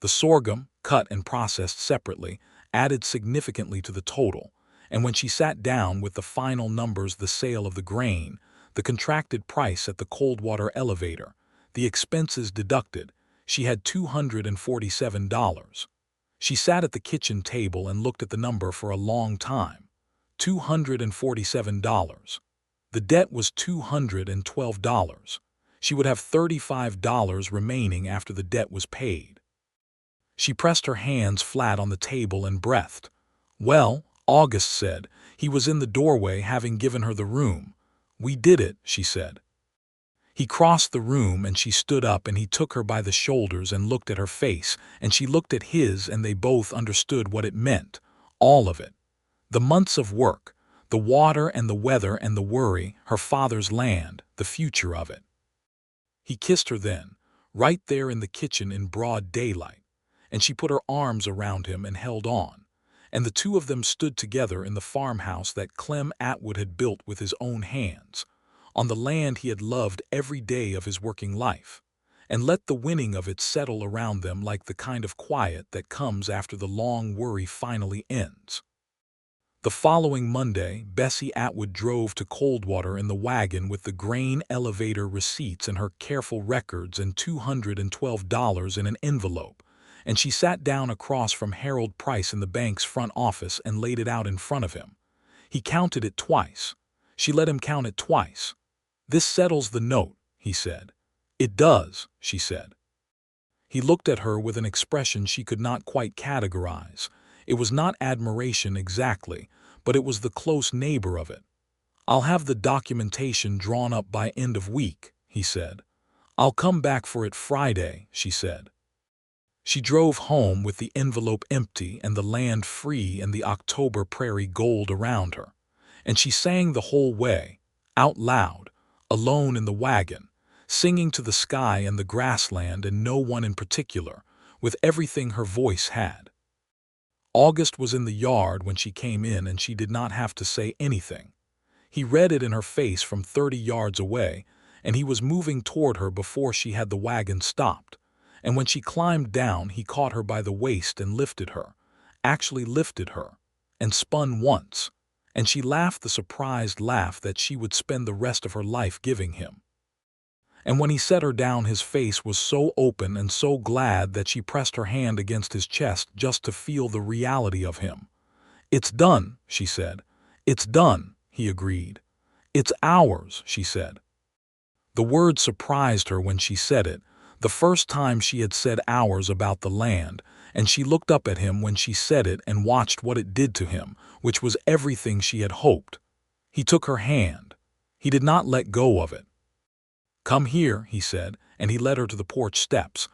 The sorghum, cut and processed separately, added significantly to the total, and when she sat down with the final numbers, the sale of the grain, the contracted price at the Coldwater elevator, the expenses deducted, she had $247. She sat at the kitchen table and looked at the number for a long time. $247. The debt was $212. She would have $35 remaining after the debt was paid. She pressed her hands flat on the table and breathed. "Well," August said. He was in the doorway, having given her the room. "We did it," she said. He crossed the room and she stood up, and he took her by the shoulders and looked at her face, and she looked at his, and they both understood what it meant, all of it. The months of work, the water and the weather and the worry, her father's land, the future of it. He kissed her then, right there in the kitchen in broad daylight, and she put her arms around him and held on, and the two of them stood together in the farmhouse that Clem Atwood had built with his own hands, on the land he had loved every day of his working life, and let the winning of it settle around them like the kind of quiet that comes after the long worry finally ends. The following Monday, Bessie Atwood drove to Coldwater in the wagon with the grain elevator receipts and her careful records and $212 in an envelope, and she sat down across from Harold Price in the bank's front office and laid it out in front of him. He counted it twice. She let him count it twice. "This settles the note," he said. "It does," she said. He looked at her with an expression she could not quite categorize. It was not admiration exactly, but it was the close neighbor of it. "I'll have the documentation drawn up by end of week," he said. "I'll come back for it Friday," she said. She drove home with the envelope empty and the land free and the October prairie gold around her, and she sang the whole way, out loud, alone in the wagon, singing to the sky and the grassland and no one in particular, with everything her voice had. August was in the yard when she came in, and she did not have to say anything. He read it in her face from 30 yards away, and he was moving toward her before she had the wagon stopped. And when she climbed down, he caught her by the waist and lifted her, actually lifted her, and spun once, and she laughed the surprised laugh that she would spend the rest of her life giving him. And when he set her down, his face was so open and so glad that she pressed her hand against his chest just to feel the reality of him. "It's done," she said. "It's done," he agreed. "It's ours," she said. The word surprised her when she said it, the first time she had said ours about the land, and she looked up at him when she said it and watched what it did to him, which was everything she had hoped. He took her hand. He did not let go of it. "Come here," he said, and he led her to the porch steps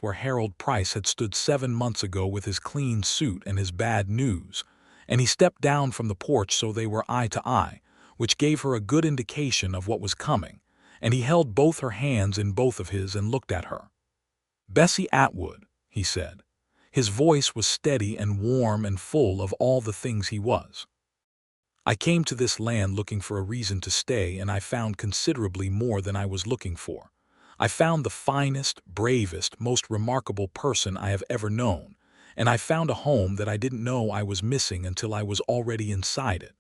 where Harold Price had stood 7 months ago with his clean suit and his bad news, and he stepped down from the porch so they were eye to eye, which gave her a good indication of what was coming, and he held both her hands in both of his and looked at her. "Bessie Atwood," he said. His voice was steady and warm and full of all the things he was. I came to this land looking for a reason to stay, and I found considerably more than I was looking for. I found the finest, bravest, most remarkable person I have ever known, and I found a home that I didn't know I was missing until I was already inside it.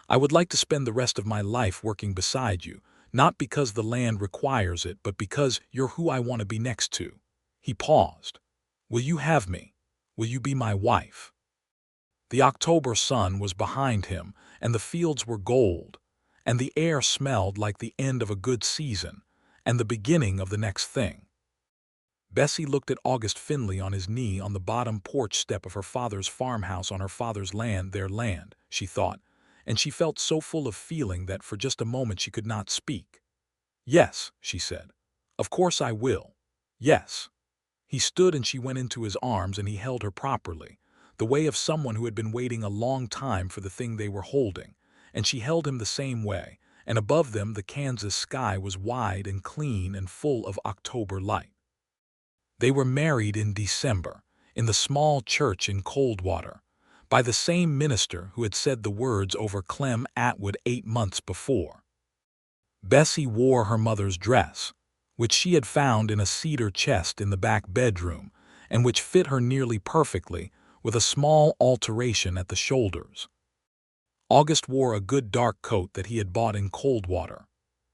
I would like to spend the rest of my life working beside you, not because the land requires it, but because you're who I want to be next to." He paused. "Will you have me? Will you be my wife?" The October sun was behind him, and the fields were gold, and the air smelled like the end of a good season, and the beginning of the next thing. Bessie looked at August Finley on his knee on the bottom porch step of her father's farmhouse on her father's land, their land, she thought, and she felt so full of feeling that for just a moment she could not speak. "Yes," she said. "Of course I will. Yes." He stood and she went into his arms and he held her properly, the way of someone who had been waiting a long time for the thing they were holding, and she held him the same way, and above them the Kansas sky was wide and clean and full of October light. They were married in December, in the small church in Coldwater, by the same minister who had said the words over Clem Atwood 8 months before. Bessie wore her mother's dress, which she had found in a cedar chest in the back bedroom, and which fit her nearly perfectly, with a small alteration at the shoulders. August wore a good dark coat that he had bought in Coldwater,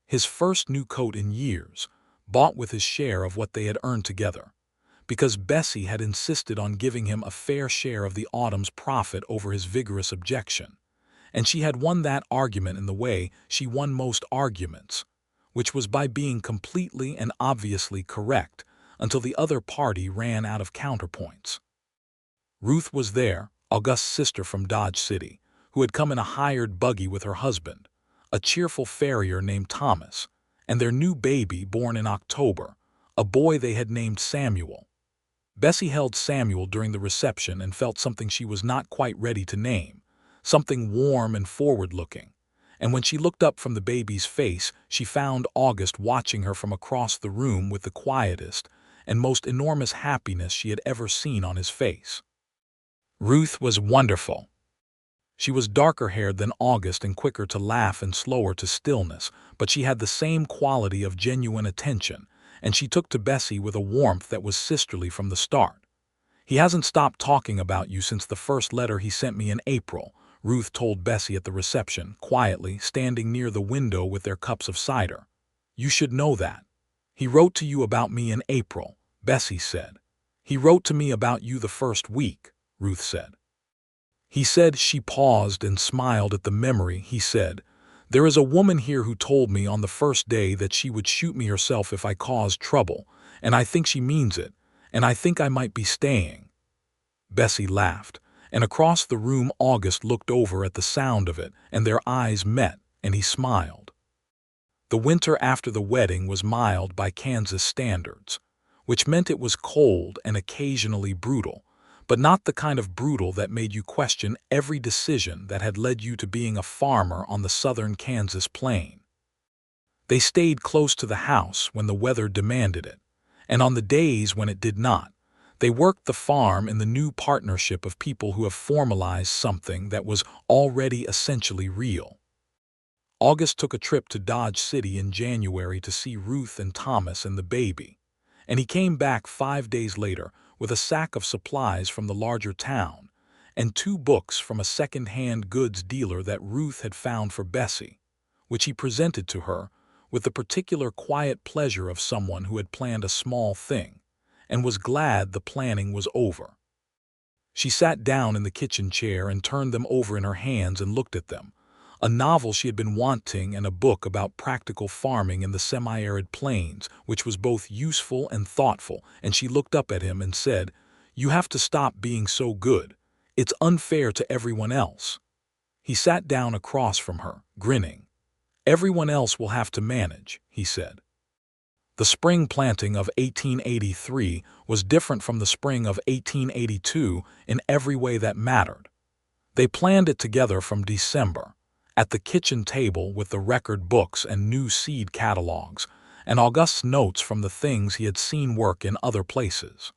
his first new coat in years, bought with his share of what they had earned together, because Bessie had insisted on giving him a fair share of the autumn's profit over his vigorous objection, and she had won that argument in the way she won most arguments, which was by being completely and obviously correct until the other party ran out of counterpoints. Ruth was there, August's sister from Dodge City, who had come in a hired buggy with her husband, a cheerful farrier named Thomas, and their new baby born in October, a boy they had named Samuel. Bessie held Samuel during the reception and felt something she was not quite ready to name, something warm and forward-looking, and when she looked up from the baby's face, she found August watching her from across the room with the quietest and most enormous happiness she had ever seen on his face. Ruth was wonderful. She was darker-haired than August and quicker to laugh and slower to stillness, but she had the same quality of genuine attention, and she took to Bessie with a warmth that was sisterly from the start. "He hasn't stopped talking about you since the first letter he sent me in April," Ruth told Bessie at the reception, quietly, standing near the window with their cups of cider. "You should know that. He wrote to you about me in April," Bessie said. "He wrote to me about you the first week," Ruth said. "He said," she paused and smiled at the memory, "he said, 'There is a woman here who told me on the first day that she would shoot me herself if I caused trouble, and I think she means it, and I think I might be staying.'" Bessie laughed, and across the room August looked over at the sound of it, and their eyes met, and he smiled. The winter after the wedding was mild by Kansas standards, which meant it was cold and occasionally brutal, but not the kind of brutal that made you question every decision that had led you to being a farmer on the southern Kansas plain. They stayed close to the house when the weather demanded it, and on the days when it did not, they worked the farm in the new partnership of people who have formalized something that was already essentially real. August took a trip to Dodge City in January to see Ruth and Thomas and the baby, and he came back 5 days later with a sack of supplies from the larger town and 2 books from a second-hand goods dealer that Ruth had found for Bessie, which he presented to her with the particular quiet pleasure of someone who had planned a small thing and was glad the planning was over. She sat down in the kitchen chair and turned them over in her hands and looked at them, a novel she had been wanting and a book about practical farming in the semi-arid plains, which was both useful and thoughtful, and she looked up at him and said, "You have to stop being so good. It's unfair to everyone else." He sat down across from her, grinning. "Everyone else will have to manage," he said. The spring planting of 1883 was different from the spring of 1882 in every way that mattered. They planned it together from December, at the kitchen table with the record books and new seed catalogs, and August's notes from the things he had seen work in other places.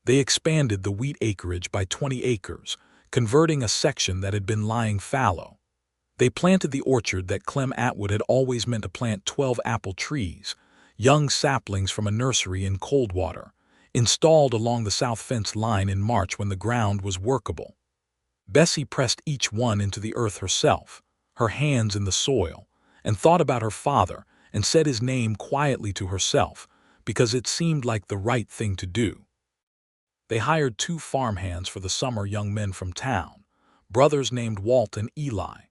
They expanded the wheat acreage by 20 acres, converting a section that had been lying fallow. They planted the orchard that Clem Atwood had always meant to plant 12 apple trees, young saplings from a nursery in Coldwater, installed along the south fence line in March when the ground was workable. Bessie pressed each one into the earth herself, her hands in the soil, and thought about her father and said his name quietly to herself because it seemed like the right thing to do. They hired 2 farmhands for the summer, young men from town, brothers named Walt and Eli,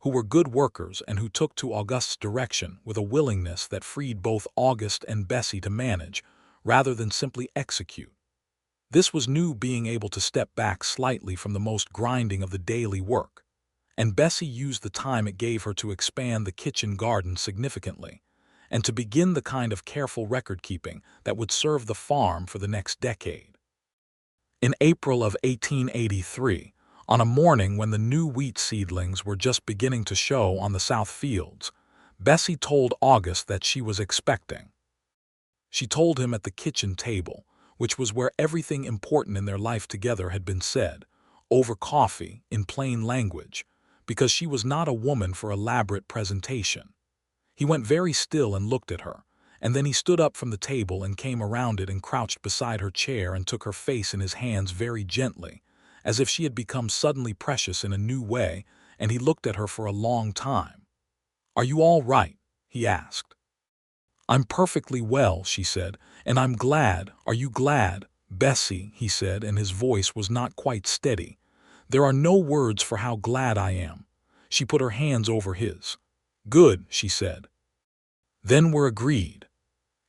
who were good workers and who took to August's direction with a willingness that freed both August and Bessie to manage rather than simply execute. This was new, being able to step back slightly from the most grinding of the daily work, and Bessie used the time it gave her to expand the kitchen garden significantly and to begin the kind of careful record-keeping that would serve the farm for the next decade. In April of 1883, on a morning when the new wheat seedlings were just beginning to show on the south fields, Bessie told August that she was expecting. She told him at the kitchen table, which was where everything important in their life together had been said, over coffee, in plain language, because she was not a woman for elaborate presentation. He went very still and looked at her, and then he stood up from the table and came around it and crouched beside her chair and took her face in his hands very gently, as if she had become suddenly precious in a new way, and he looked at her for a long time. "Are you all right?" he asked. "I'm perfectly well," she said, "and I'm glad." "Are you glad, Bessie?" he said, and his voice was not quite steady. "There are no words for how glad I am." She put her hands over his. "Good," she said. "Then we're agreed."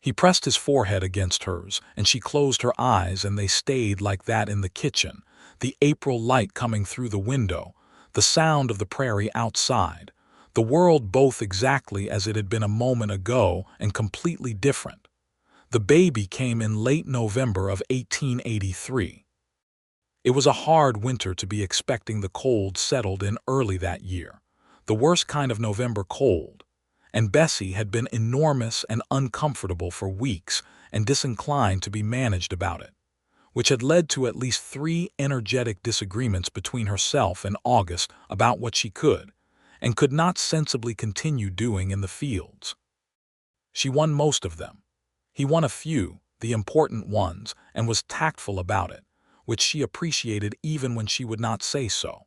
He pressed his forehead against hers, and she closed her eyes, and they stayed like that in the kitchen, the April light coming through the window, the sound of the prairie outside, the world both exactly as it had been a moment ago and completely different. The baby came in late November of 1883. It was a hard winter to be expecting. The cold settled in early that year, the worst kind of November cold, and Bessie had been enormous and uncomfortable for weeks and disinclined to be managed about it, which had led to at least 3 energetic disagreements between herself and August about what she could and could not sensibly continue doing in the fields. She won most of them. He won a few, the important ones, and was tactful about it, which she appreciated even when she would not say so.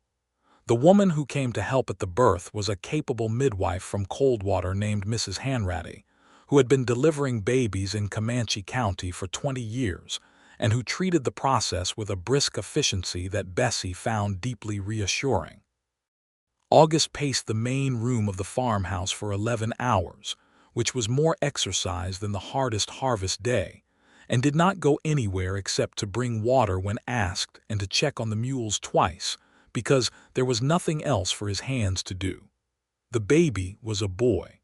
The woman who came to help at the birth was a capable midwife from Coldwater named Mrs. Hanratty, who had been delivering babies in Comanche County for 20 years, and who treated the process with a brisk efficiency that Bessie found deeply reassuring. August paced the main room of the farmhouse for 11 hours, which was more exercise than the hardest harvest day, and did not go anywhere except to bring water when asked and to check on the mules twice, because there was nothing else for his hands to do. The baby was a boy.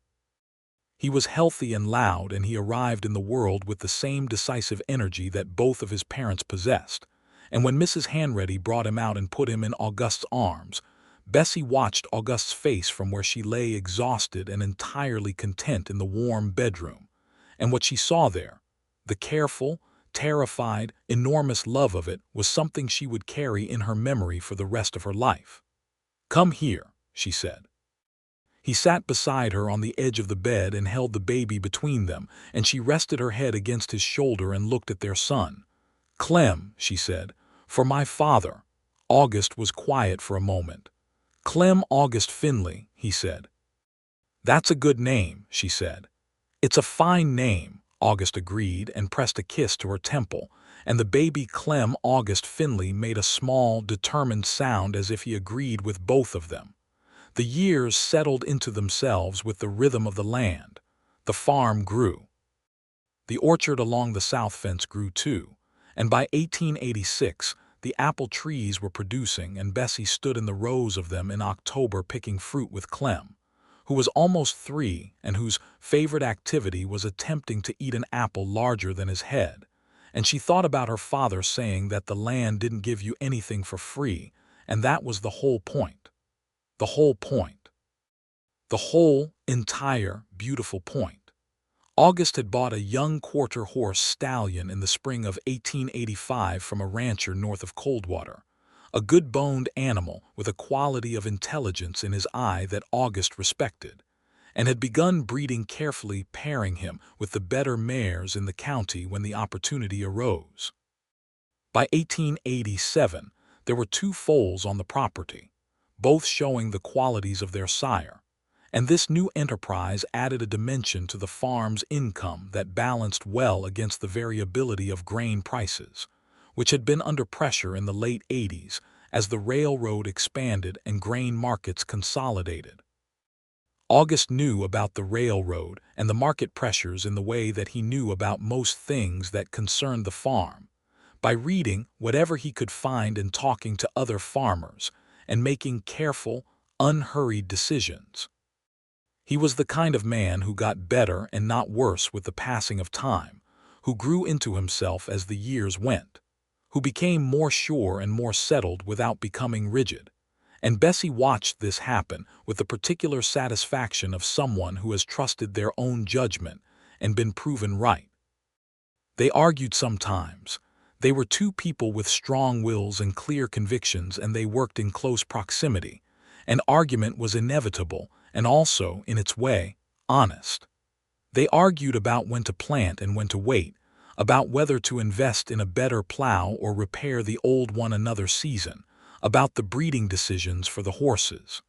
He was healthy and loud, and he arrived in the world with the same decisive energy that both of his parents possessed, and when Mrs. Hanratty brought him out and put him in August's arms, Bessie watched August's face from where she lay exhausted and entirely content in the warm bedroom, and what she saw there, the careful, terrified, enormous love of it, was something she would carry in her memory for the rest of her life. "Come here," she said. He sat beside her on the edge of the bed and held the baby between them, and she rested her head against his shoulder and looked at their son. "Clem," she said, "for my father." August was quiet for a moment. "Clem August Finley," he said. "That's a good name," she said. "It's a fine name," August agreed and pressed a kiss to her temple, and the baby Clem August Finley made a small, determined sound as if he agreed with both of them. The years settled into themselves with the rhythm of the land. The farm grew. The orchard along the south fence grew too, and by 1886 the apple trees were producing, and Bessie stood in the rows of them in October picking fruit with Clem, who was almost 3 and whose favorite activity was attempting to eat an apple larger than his head. And she thought about her father saying that the land didn't give you anything for free, and that was the whole point. The whole point. The whole, entire, beautiful point. August had bought a young quarter-horse stallion in the spring of 1885 from a rancher north of Coldwater, a good-boned animal with a quality of intelligence in his eye that August respected, and had begun breeding carefully, pairing him with the better mares in the county when the opportunity arose. By 1887, there were 2 foals on the property, both showing the qualities of their sire, and this new enterprise added a dimension to the farm's income that balanced well against the variability of grain prices, which had been under pressure in the late 80s as the railroad expanded and grain markets consolidated. August knew about the railroad and the market pressures in the way that he knew about most things that concerned the farm, by reading whatever he could find and talking to other farmers and making careful, unhurried decisions. He was the kind of man who got better and not worse with the passing of time, who grew into himself as the years went, who became more sure and more settled without becoming rigid. And Bessie watched this happen with the particular satisfaction of someone who has trusted their own judgment and been proven right. They argued sometimes. They were 2 people with strong wills and clear convictions, and they worked in close proximity. An argument was inevitable and also, in its way, honest. They argued about when to plant and when to wait, about whether to invest in a better plow or repair the old one another season, about the breeding decisions for the horses.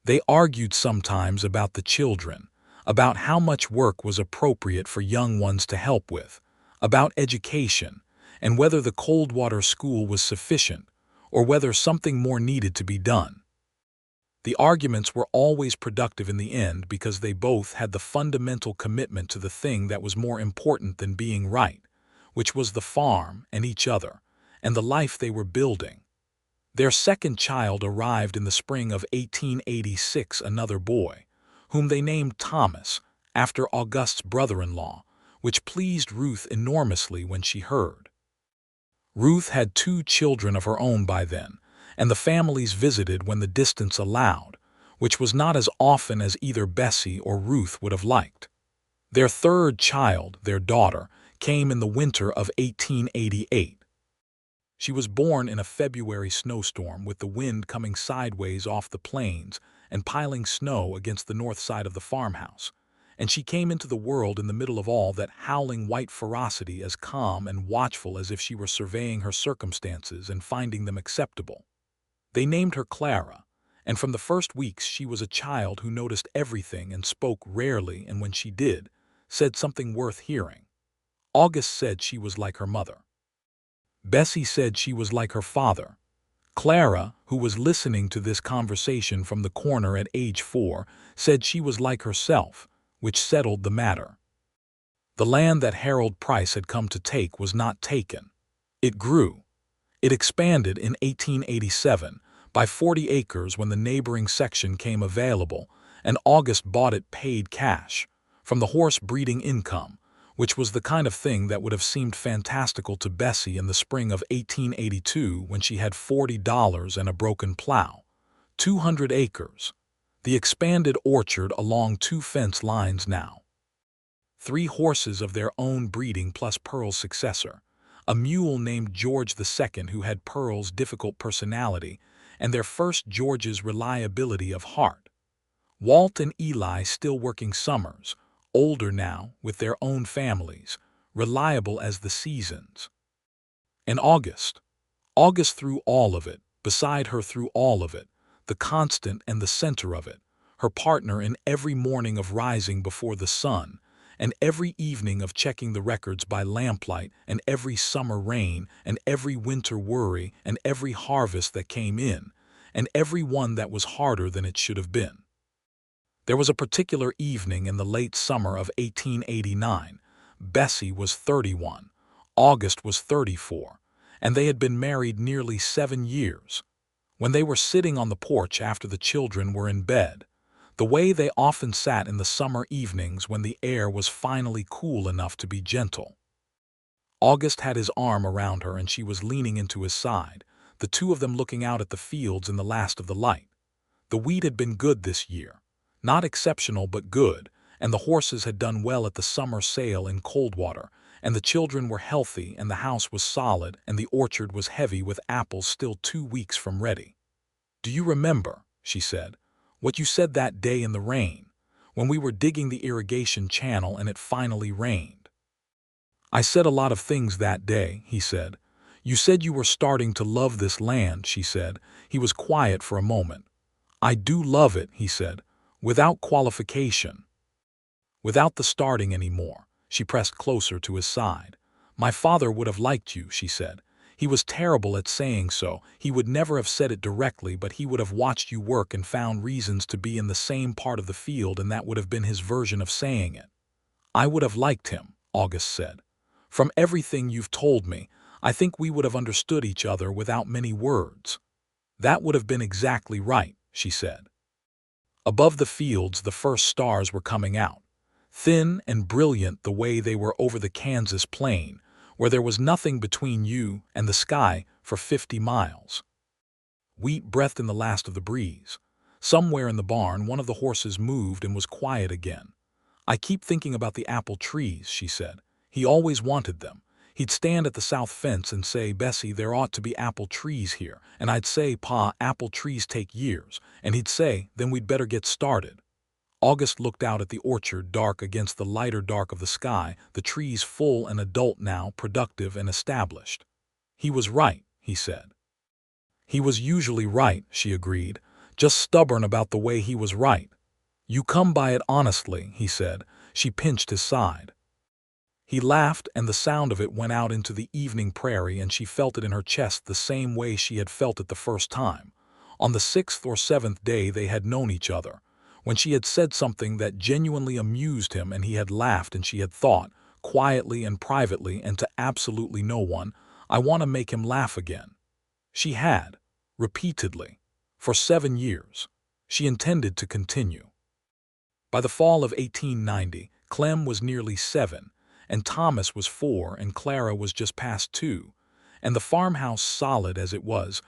They argued sometimes about the children, about how much work was appropriate for young ones to help with, about education, and whether the Coldwater school was sufficient or whether something more needed to be done. The arguments were always productive in the end because they both had the fundamental commitment to the thing that was more important than being right, which was the farm and each other, and the life they were building. Their second child arrived in the spring of 1886, another boy, whom they named Thomas, after August's brother-in-law, which pleased Ruth enormously when she heard. Ruth had 2 children of her own by then, and the families visited when the distance allowed, which was not as often as either Bessie or Ruth would have liked. Their third child, their daughter, came in the winter of 1888. She was born in a February snowstorm with the wind coming sideways off the plains and piling snow against the north side of the farmhouse, and she came into the world in the middle of all that howling white ferocity, as calm and watchful as if she were surveying her circumstances and finding them acceptable. They named her Clara, and from the first weeks she was a child who noticed everything and spoke rarely, and when she did, said something worth hearing. August said she was like her mother. Bessie said she was like her father. Clara, who was listening to this conversation from the corner at age 4, said she was like herself, which settled the matter. The land that Harold Price had come to take was not taken. It grew. It expanded in 1887 by 40 acres when the neighboring section came available, and August bought it paid cash, from the horse breeding income, which was the kind of thing that would have seemed fantastical to Bessie in the spring of 1882 when she had $40 and a broken plow. 200 acres. The expanded orchard along 2 fence lines now. 3 horses of their own breeding plus Pearl's successor, a mule named George II who had Pearl's difficult personality and their first George's reliability of heart. Walt and Eli still working summers, older now, with their own families, reliable as the seasons. And August through all of it, beside her through all of it, the constant and the center of it, her partner in every morning of rising before the sun, and every evening of checking the records by lamplight, and every summer rain, and every winter worry, and every harvest that came in, and every one that was harder than it should have been. There was a particular evening in the late summer of 1889. Bessie was 31, August was 34, and they had been married nearly 7 years. When they were sitting on the porch after the children were in bed, the way they often sat in the summer evenings when the air was finally cool enough to be gentle. August had his arm around her and she was leaning into his side, the 2 of them looking out at the fields in the last of the light. The wheat had been good this year. Not exceptional but good, and the horses had done well at the summer sale in Coldwater, and the children were healthy, and the house was solid, and the orchard was heavy with apples still 2 weeks from ready. "Do you remember," she said, "what you said that day in the rain, when we were digging the irrigation channel and it finally rained?" "I said a lot of things that day," he said. "You said you were starting to love this land," she said. He was quiet for a moment. "I do love it," he said, "without qualification. Without the starting anymore." She pressed closer to his side. "My father would have liked you," she said. "He was terrible at saying so. He would never have said it directly, but he would have watched you work and found reasons to be in the same part of the field, and that would have been his version of saying it." "I would have liked him," August said. "From everything you've told me, I think we would have understood each other without many words." "That would have been exactly right," she said. Above the fields, the first stars were coming out, thin and brilliant the way they were over the Kansas plain, where there was nothing between you and the sky for 50 miles. Wheat breathed in the last of the breeze. Somewhere in the barn, one of the horses moved and was quiet again. "I keep thinking about the apple trees," she said. "He always wanted them. He'd stand at the south fence and say, 'Bessie, there ought to be apple trees here.' And I'd say, 'Pa, apple trees take years.' And he'd say, 'Then we'd better get started.'" August looked out at the orchard, dark against the lighter dark of the sky, the trees full and adult now, productive and established. "He was right," he said. "He was usually right," she agreed, "just stubborn about the way he was right." "You come by it honestly," he said. She pinched his side. He laughed, and the sound of it went out into the evening prairie, and she felt it in her chest the same way she had felt it the first time, on the 6th or 7th day they had known each other, when she had said something that genuinely amused him and he had laughed, and she had thought, quietly and privately and to absolutely no one, "I want to make him laugh again." She had, repeatedly, for 7 years. She intended to continue. By the fall of 1890, Clem was nearly 7, and Thomas was 4, and Clara was just past 2, and the farmhouse, solid as it was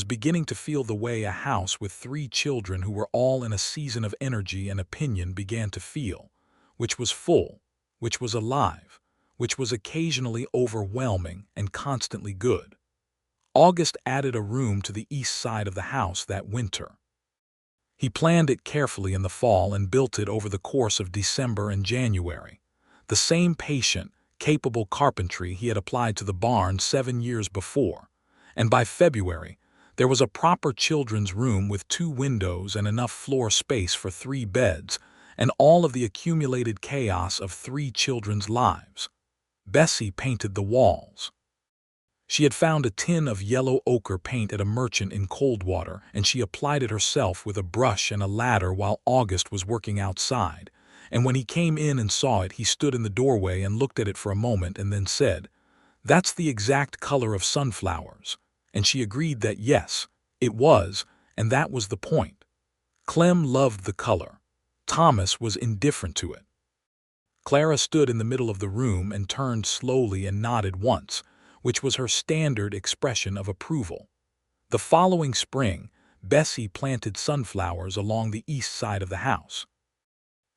beginning to feel the way a house with 3 children who were all in a season of energy and opinion began to feel, which was full, which was alive, which was occasionally overwhelming and constantly good. August added a room to the east side of the house that winter. He planned it carefully in the fall and built it over the course of December and January. The same patient, capable carpentry he had applied to the barn 7 years before, and by February there was a proper children's room with 2 windows and enough floor space for 3 beds, and all of the accumulated chaos of 3 children's lives. Bessie painted the walls. She had found a tin of yellow ochre paint at a merchant in Coldwater, and she applied it herself with a brush and a ladder while August was working outside. And when he came in and saw it, he stood in the doorway and looked at it for a moment and then said, "That's the exact color of sunflowers." And she agreed that yes, it was, and that was the point. Clem loved the color. Thomas was indifferent to it. Clara stood in the middle of the room and turned slowly and nodded once, which was her standard expression of approval. The following spring, Bessie planted sunflowers along the east side of the house.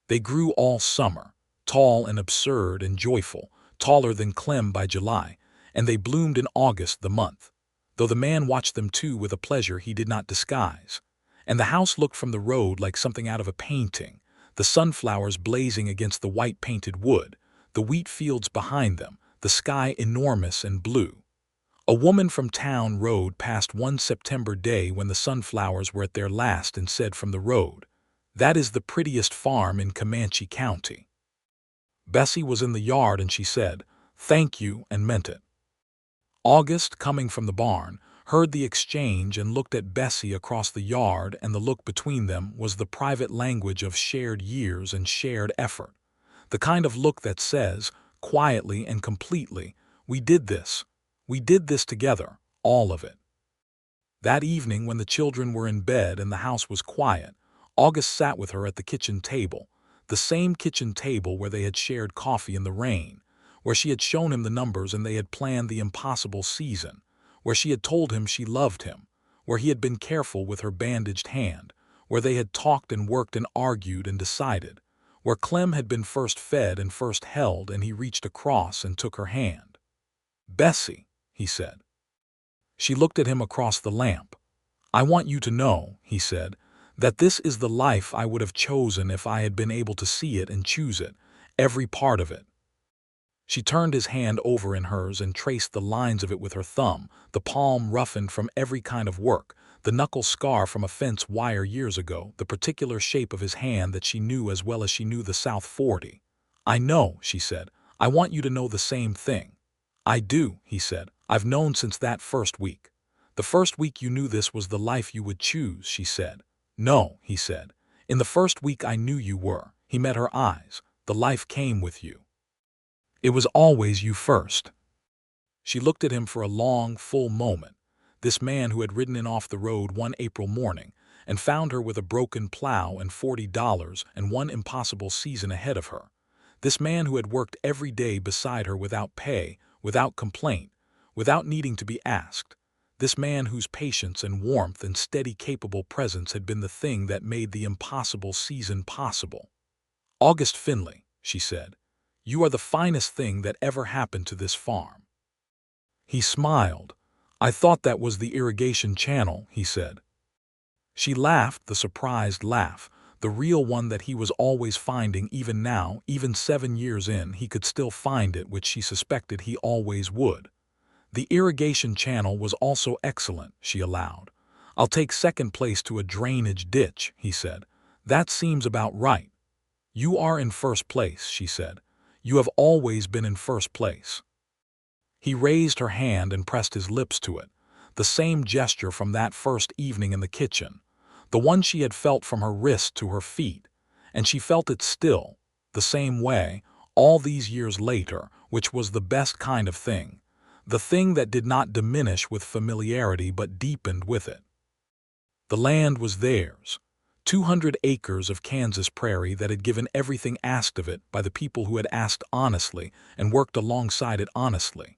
They grew all summer, tall and absurd and joyful, taller than Clem by July, and they bloomed in August the month, though the man watched them too with a pleasure he did not disguise. And the house looked from the road like something out of a painting, the sunflowers blazing against the white painted wood, the wheat fields behind them, the sky enormous and blue. A woman from town rode past one September day when the sunflowers were at their last and said from the road, "That is the prettiest farm in Comanche County." Bessie was in the yard and she said, "Thank you," and meant it. August, coming from the barn, heard the exchange and looked at Bessie across the yard, and the look between them was the private language of shared years and shared effort. The kind of look that says, quietly and completely, we did this together, all of it. That evening when the children were in bed and the house was quiet, August sat with her at the kitchen table, the same kitchen table where they had shared coffee in the rain, where she had shown him the numbers and they had planned the impossible season, where she had told him she loved him, where he had been careful with her bandaged hand, where they had talked and worked and argued and decided, where Clem had been first fed and first held, and he reached across and took her hand. "Bessie," he said. She looked at him across the lamp. "I want you to know," he said, "that this is the life I would have chosen if I had been able to see it and choose it, every part of it." She turned his hand over in hers and traced the lines of it with her thumb, the palm roughened from every kind of work, the knuckle scar from a fence wire years ago, the particular shape of his hand that she knew as well as she knew the South 40. "I know," she said. "I want you to know the same thing." "I do," he said. "I've known since that first week." "The first week you knew this was the life you would choose," she said. "No," he said. "In the first week I knew you were." He met her eyes. "The life came with you. It was always you first." She looked at him for a long, full moment, this man who had ridden in off the road one April morning and found her with a broken plow and $40 and one impossible season ahead of her. This man who had worked every day beside her without pay, without complaint, without needing to be asked. This man whose patience and warmth and steady, capable presence had been the thing that made the impossible season possible. "August Finley," she said, "you are the finest thing that ever happened to this farm." He smiled. "I thought that was the irrigation channel," he said. She laughed, the surprised laugh, the real one that he was always finding even now, even 7 years in, he could still find it, which she suspected he always would. "The irrigation channel was also excellent," she allowed. "I'll take second place to a drainage ditch," he said. "That seems about right." "You are in first place," she said. "You have always been in first place." He raised her hand and pressed his lips to it, the same gesture from that first evening in the kitchen, the one she had felt from her wrist to her feet, and she felt it still, the same way, all these years later, which was the best kind of thing, the thing that did not diminish with familiarity but deepened with it. The land was theirs, 200 acres of Kansas prairie that had given everything asked of it by the people who had asked honestly and worked alongside it honestly.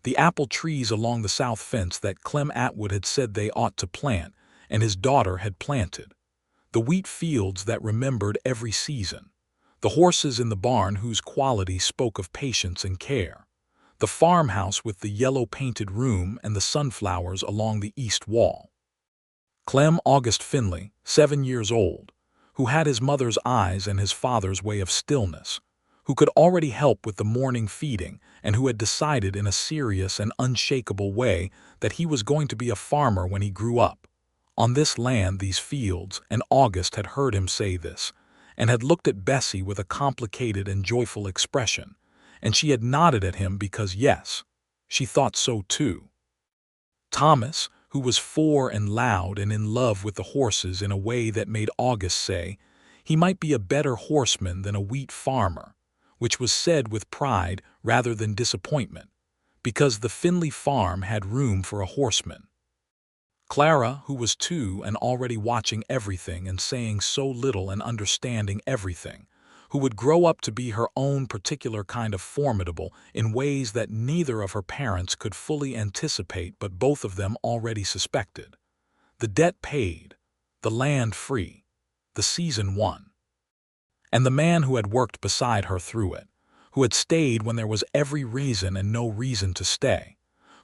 The apple trees along the south fence that Clem Atwood had said they ought to plant, and his daughter had planted. The wheat fields that remembered every season. The horses in the barn whose quality spoke of patience and care. The farmhouse with the yellow-painted room and the sunflowers along the east wall. Clem August Finley, 7 years old, who had his mother's eyes and his father's way of stillness, who could already help with the morning feeding, and who had decided in a serious and unshakable way that he was going to be a farmer when he grew up. On this land, these fields, and August had heard him say this, and had looked at Bessie with a complicated and joyful expression, and she had nodded at him because yes, she thought so too. Thomas, who was 4 and loud and in love with the horses in a way that made August say he might be a better horseman than a wheat farmer, which was said with pride rather than disappointment, because the Finley farm had room for a horseman. Clara, who was 2 and already watching everything and saying so little and understanding everything, who would grow up to be her own particular kind of formidable in ways that neither of her parents could fully anticipate but both of them already suspected. The debt paid, the land free, the season won. And the man who had worked beside her through it, who had stayed when there was every reason and no reason to stay,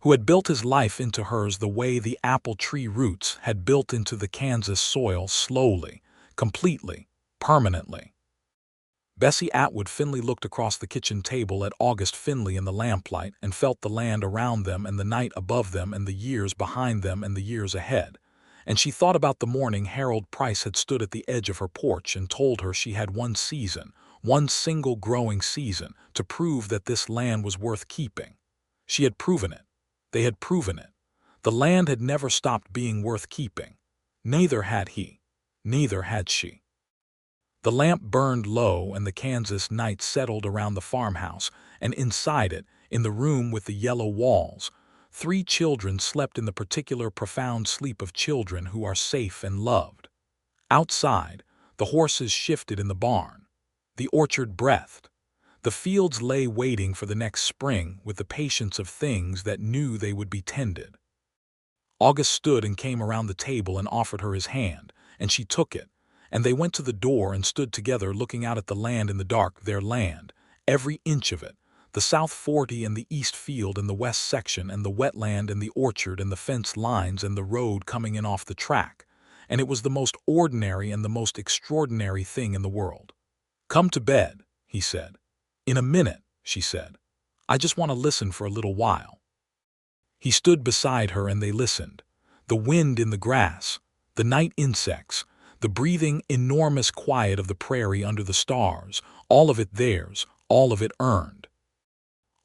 who had built his life into hers the way the apple tree roots had built into the Kansas soil, slowly, completely, permanently. Bessie Atwood Finley looked across the kitchen table at August Finley in the lamplight and felt the land around them and the night above them and the years behind them and the years ahead. And she thought about the morning Harold Price had stood at the edge of her porch and told her she had one season, one single growing season, to prove that this land was worth keeping. She had proven it. They had proven it. The land had never stopped being worth keeping. Neither had he. Neither had she. The lamp burned low and the Kansas night settled around the farmhouse, and inside it, in the room with the yellow walls, 3 children slept in the particular profound sleep of children who are safe and loved. Outside, the horses shifted in the barn. The orchard breathed. The fields lay waiting for the next spring with the patience of things that knew they would be tended. August stood and came around the table and offered her his hand, and she took it, And they went to the door and stood together looking out at the land in the dark, their land, every inch of it. The South 40 and the East Field and the West Section and the wetland and the orchard and the fence lines and the road coming in off the track. And it was the most ordinary and the most extraordinary thing in the world. "Come to bed," he said. "In a minute," she said. "I just want to listen for a little while." He stood beside her and they listened. The wind in the grass, the night insects, the breathing, enormous quiet of the prairie under the stars, all of it theirs, all of it earned.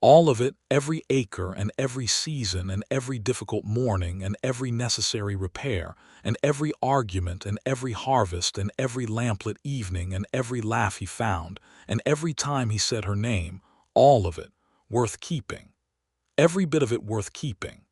All of it, every acre and every season and every difficult morning and every necessary repair and every argument and every harvest and every lamplit evening and every laugh he found and every time he said her name, all of it, worth keeping. Every bit of it worth keeping.